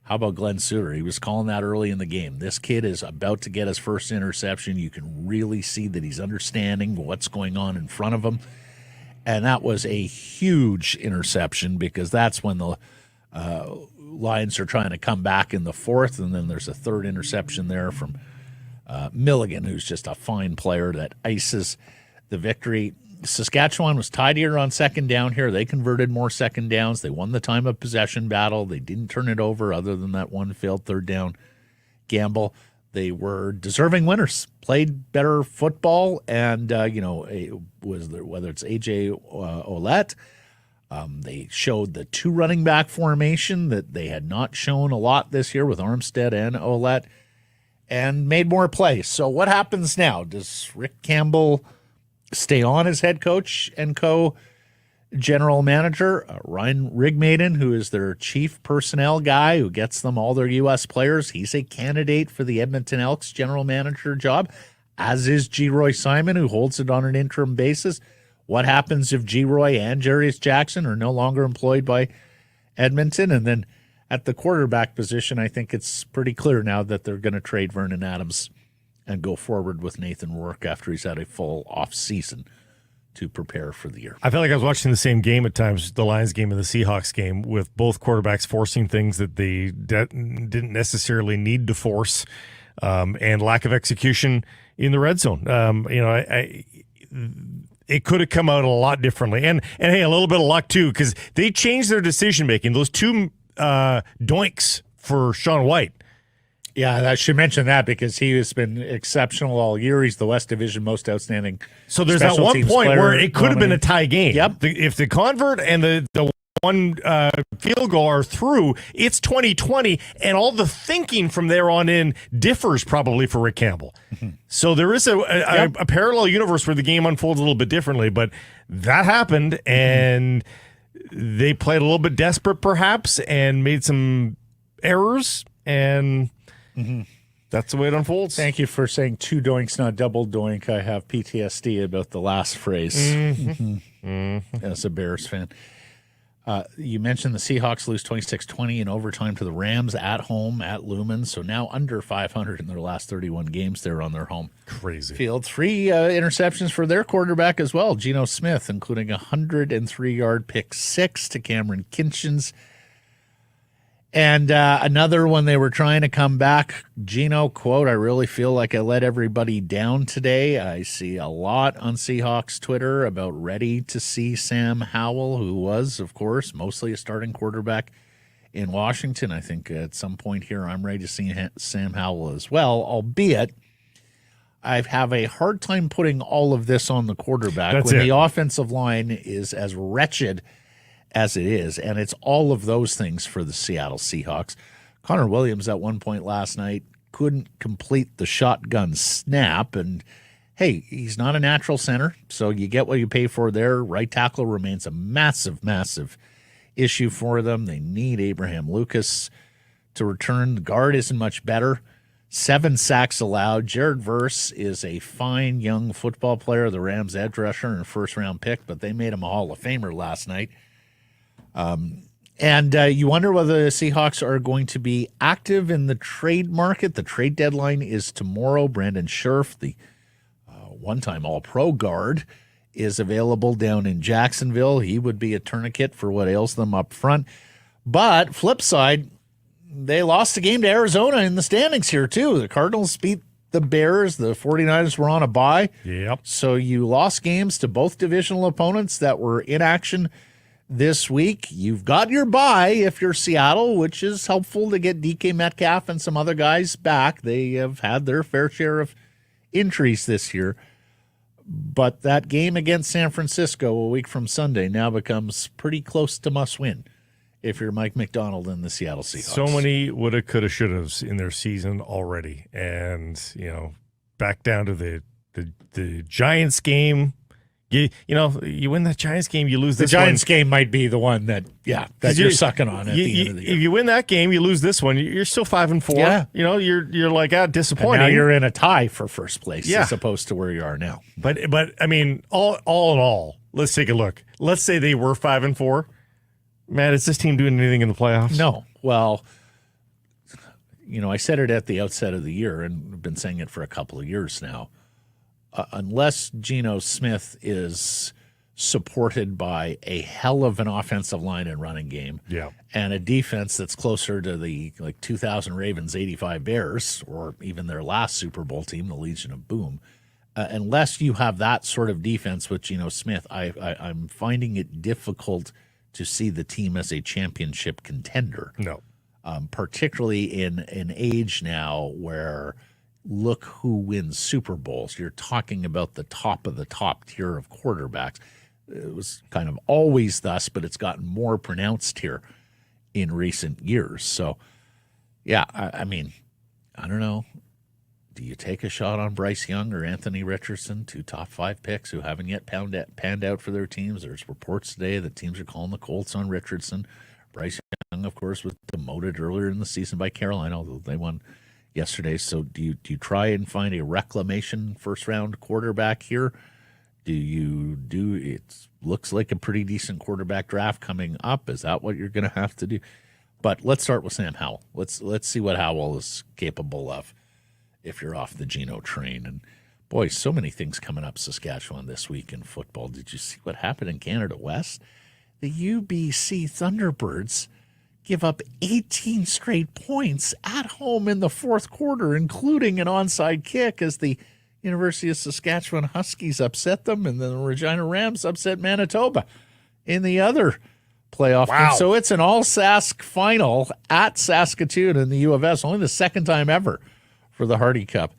how about Glenn Suter? He was calling that early in the game. This kid is about to get his first interception. You can really see that he's understanding what's going on in front of him. And that was a huge interception because that's when the Lions are trying to come back in the fourth, and then there's a third interception there from Milligan, who's just a fine player that ices the victory. Saskatchewan was tidier on second down here. They converted more second downs. They won the time of possession battle. They didn't turn it over other than that one failed third down gamble. They were deserving winners, played better football, and, whether it's A.J. Ouellette, they showed the 2 running back formation that they had not shown a lot this year with Armstead and Ouellette, and made more plays. So what happens now? Does Rick Campbell stay on as head coach and co-general manager? Ryan Rigmaiden, who is their chief personnel guy, who gets them all their U.S. players, he's a candidate for the Edmonton Elks general manager job, as is G. Roy Simon, who holds it on an interim basis. What happens if G. Roy and Jarius Jackson are no longer employed by Edmonton? And then at the quarterback position, I think it's pretty clear now that they're going to trade Vernon Adams and go forward with Nathan Rourke after he's had a full off season to prepare for the year.
I felt like I was watching the same game at times, the Lions game and the Seahawks game, with both quarterbacks forcing things that they didn't necessarily need to force, and lack of execution in the red zone. It could have come out a lot differently. And hey, a little bit of luck too, because they changed their decision making. Those 2 doinks for Sean White.
Yeah, I should mention that because he has been exceptional all year. He's the West Division most outstanding.
So there's that one point where it could have been a tie game.
Yep.
If the convert and the one field goal are through, it's 2020, and all the thinking from there on in differs probably for Rick Campbell. So there is a parallel universe where the game unfolds a little bit differently, but that happened, and they played a little bit desperate perhaps and made some errors, and that's the way it unfolds.
Thank you for saying 2 doinks, not double doink. I have PTSD about the last phrase as a Bears fan. You mentioned the Seahawks lose 26-20 in overtime to the Rams at home at Lumen. So now under 500 in their last 31 games. They're on their home
Crazy
field. 3 interceptions for their quarterback as well, Geno Smith, including a 103-yard pick 6 to Cameron Kinchins. And another one they were trying to come back. Geno, quote, "I really feel like I let everybody down today." I see a lot on Seahawks Twitter about ready to see Sam Howell, who was, of course, mostly a starting quarterback in Washington. I think at some point here I'm ready to see Sam Howell as well, albeit I have a hard time putting all of this on the quarterback when the offensive line is as wretched as it is, and it's all of those things for the Seattle Seahawks. Connor Williams at one point last night couldn't complete the shotgun snap, and hey, he's not a natural center, so you get what you pay for there. Right tackle remains a massive, massive issue for them. They need Abraham Lucas to return. The guard isn't much better. 7 sacks allowed. Jared Verse is a fine young football player, the Rams edge rusher and first-round pick, but they made him a Hall of Famer last night. And you wonder whether the Seahawks are going to be active in the trade market. The trade deadline is tomorrow. Brandon Scherf, the one-time All-Pro guard, is available down in Jacksonville. He would be a tourniquet for what ails them up front. But flip side, they lost the game to Arizona in the standings here too. The Cardinals beat the Bears. The 49ers were on a bye.
Yep.
So you lost games to both divisional opponents that were in action this week. You've got your bye if you're Seattle, which is helpful to get DK Metcalf and some other guys back. They have had their fair share of injuries this year. But that game against San Francisco a week from Sunday now becomes pretty close to must win if you're Mike McDonald and the Seattle Seahawks.
So many woulda, coulda, shouldas in their season already. And, back down to the Giants game. You win that Giants game, you lose this one.
The Giants game might be the one that you're sucking on at the end of the year.
If you win that game, you lose this one, you're still 5-4. Yeah. You're like, disappointing.
And now you're in a tie for first place as opposed to where you are now.
But I mean, all in all, let's take a look. Let's say they were 5-4. Matt, is this team doing anything in the playoffs?
No. Well, I said it at the outset of the year, and I've been saying it for a couple of years now. Unless Geno Smith is supported by a hell of an offensive line and running game, and a defense that's closer to the 2000 Ravens, 85 Bears, or even their last Super Bowl team, the Legion of Boom, unless you have that sort of defense with Geno Smith, I'm finding it difficult to see the team as a championship contender.
No.
Particularly in an age now where look who wins Super Bowls. You're talking about the top of the top tier of quarterbacks. It was kind of always thus, but it's gotten more pronounced here in recent years. So, I mean, I don't know. Do you take a shot on Bryce Young or Anthony Richardson, 2 top 5 picks who haven't yet panned out for their teams? There's reports today that teams are calling the Colts on Richardson. Bryce Young, of course, was demoted earlier in the season by Carolina, although they won yesterday. So do you try and find a reclamation first-round quarterback here? It looks like a pretty decent quarterback draft coming up. Is that what you're going to have to do? But let's start with Sam Howell. Let's see what Howell is capable of if you're off the Geno train. And boy, so many things coming up Saskatchewan this week in football. Did you see what happened in Canada West? The UBC Thunderbirds give up 18 straight points at home in the fourth quarter, including an onside kick as the University of Saskatchewan Huskies upset them, and then the Regina Rams upset Manitoba in the other playoff game. So it's an all-Sask final at Saskatoon in the U of S, only the second time ever for the Hardy Cup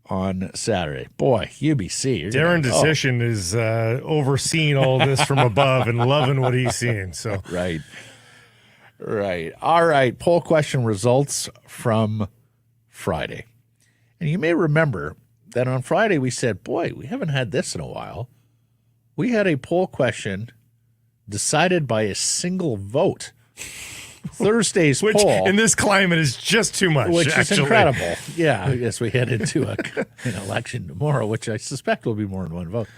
on Saturday. Boy, UBC.
Darren Decision is overseeing all this from above and loving what he's seeing. So
Right. All right. Poll question results from Friday. And you may remember that on Friday we said, boy, we haven't had this in a while. We had a poll question decided by a single vote. Thursday's
which
poll.
In this climate is just too much.
Which
actually.
is incredible. Yeah, I guess we head into an election tomorrow, which I suspect will be more than one vote.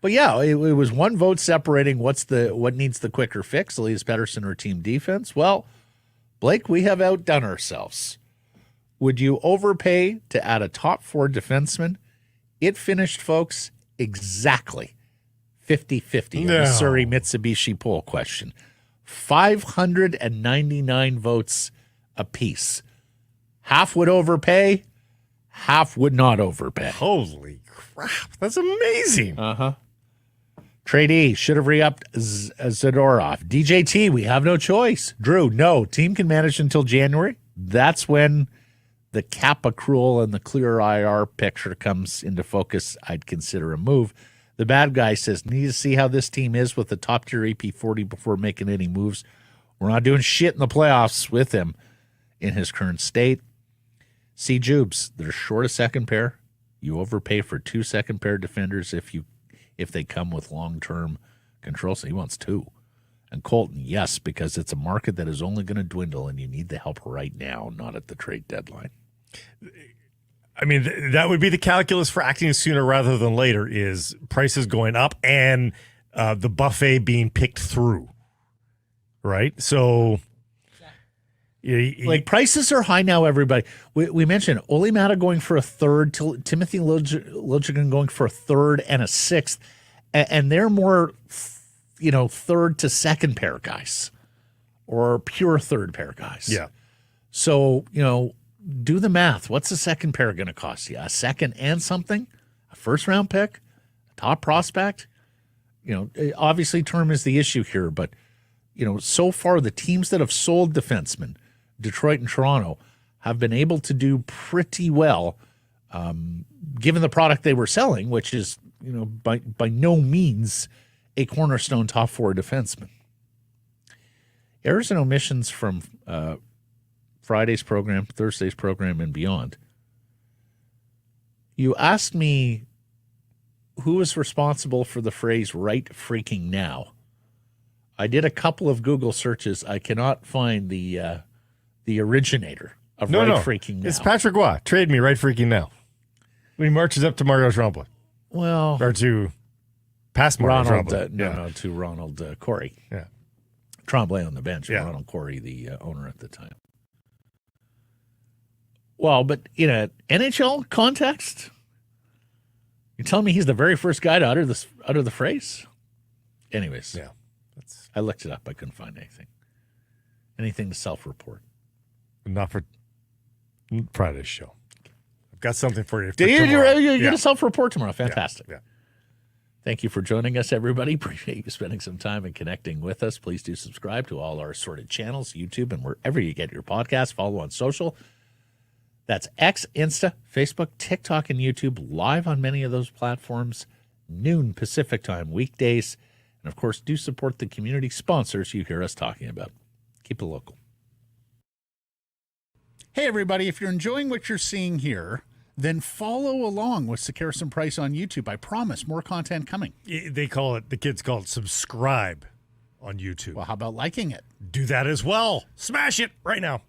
But yeah, it was one vote separating what needs the quicker fix, Elias Paterson or team defense. Well, Blake, we have outdone ourselves. Would you overpay to add a top 4 defenseman? It finished, folks, exactly 50-50 in the Surrey Mitsubishi poll question. 599 votes apiece. Half would overpay, half would not overpay.
Holy crap. That's amazing.
Trade should have re-upped Zadorov. DJT, we have no choice. Drew, no. Team can manage until January. That's when the cap accrual and the clear IR picture comes into focus. I'd consider a move. The bad guy says, need to see how this team is with the top-tier AP40 before making any moves. We're not doing shit in the playoffs with him in his current state. See, Jubes, they're short a second pair. You overpay for 2 second-pair defenders if they come with long-term control. So he wants 2. And Colton, yes, because it's a market that is only going to dwindle, and you need the help right now, not at the trade deadline.
I mean, that would be the calculus for acting sooner rather than later, is prices going up and the buffet being picked through, right? So,
like, prices are high now, everybody. We mentioned Ole Mata going for a third, Timothy Liljegren going for a third and a sixth, and they're more, third to second pair guys or pure third pair guys.
Yeah.
So, do the math. What's the second pair going to cost you? A second and something? A first-round pick? A top prospect? Obviously term is the issue here, but, so far the teams that have sold defensemen, Detroit and Toronto, have been able to do pretty well, given the product they were selling, which is, by no means a cornerstone top 4 defenseman. Errors and omissions from Friday's program, Thursday's program, and beyond. You asked me who is responsible for the phrase right freaking now. I did a couple of Google searches. I cannot find the originator of freaking now.
It's Patrick Waugh. Trade me right freaking now. When he marches up to Mario Tremblay.
Well,
or to past Mario Tremblay.
To Ronald Corey.
Yeah.
Tremblay on the bench. Yeah. Ronald Corey, the owner at the time. Well, but in an NHL context, you're telling me he's the very first guy to utter the phrase? Anyways,
yeah,
I looked it up. I couldn't find anything to self-report.
Not for Friday's show. I've got something for you.
You're going to self-report tomorrow. Fantastic.
Yeah.
Thank you for joining us, everybody. Appreciate you spending some time and connecting with us. Please do subscribe to all our assorted channels, YouTube, and wherever you get your podcasts. Follow on social. That's X, Insta, Facebook, TikTok, and YouTube, live on many of those platforms, noon Pacific time, weekdays. And, of course, do support the community sponsors you hear us talking about. Keep it local. Hey, everybody, if you're enjoying what you're seeing here, then follow along with Sekeres and Price on YouTube. I promise more content coming.
The kids call it subscribe on YouTube.
Well, how about liking it?
Do that as well. Smash it right now.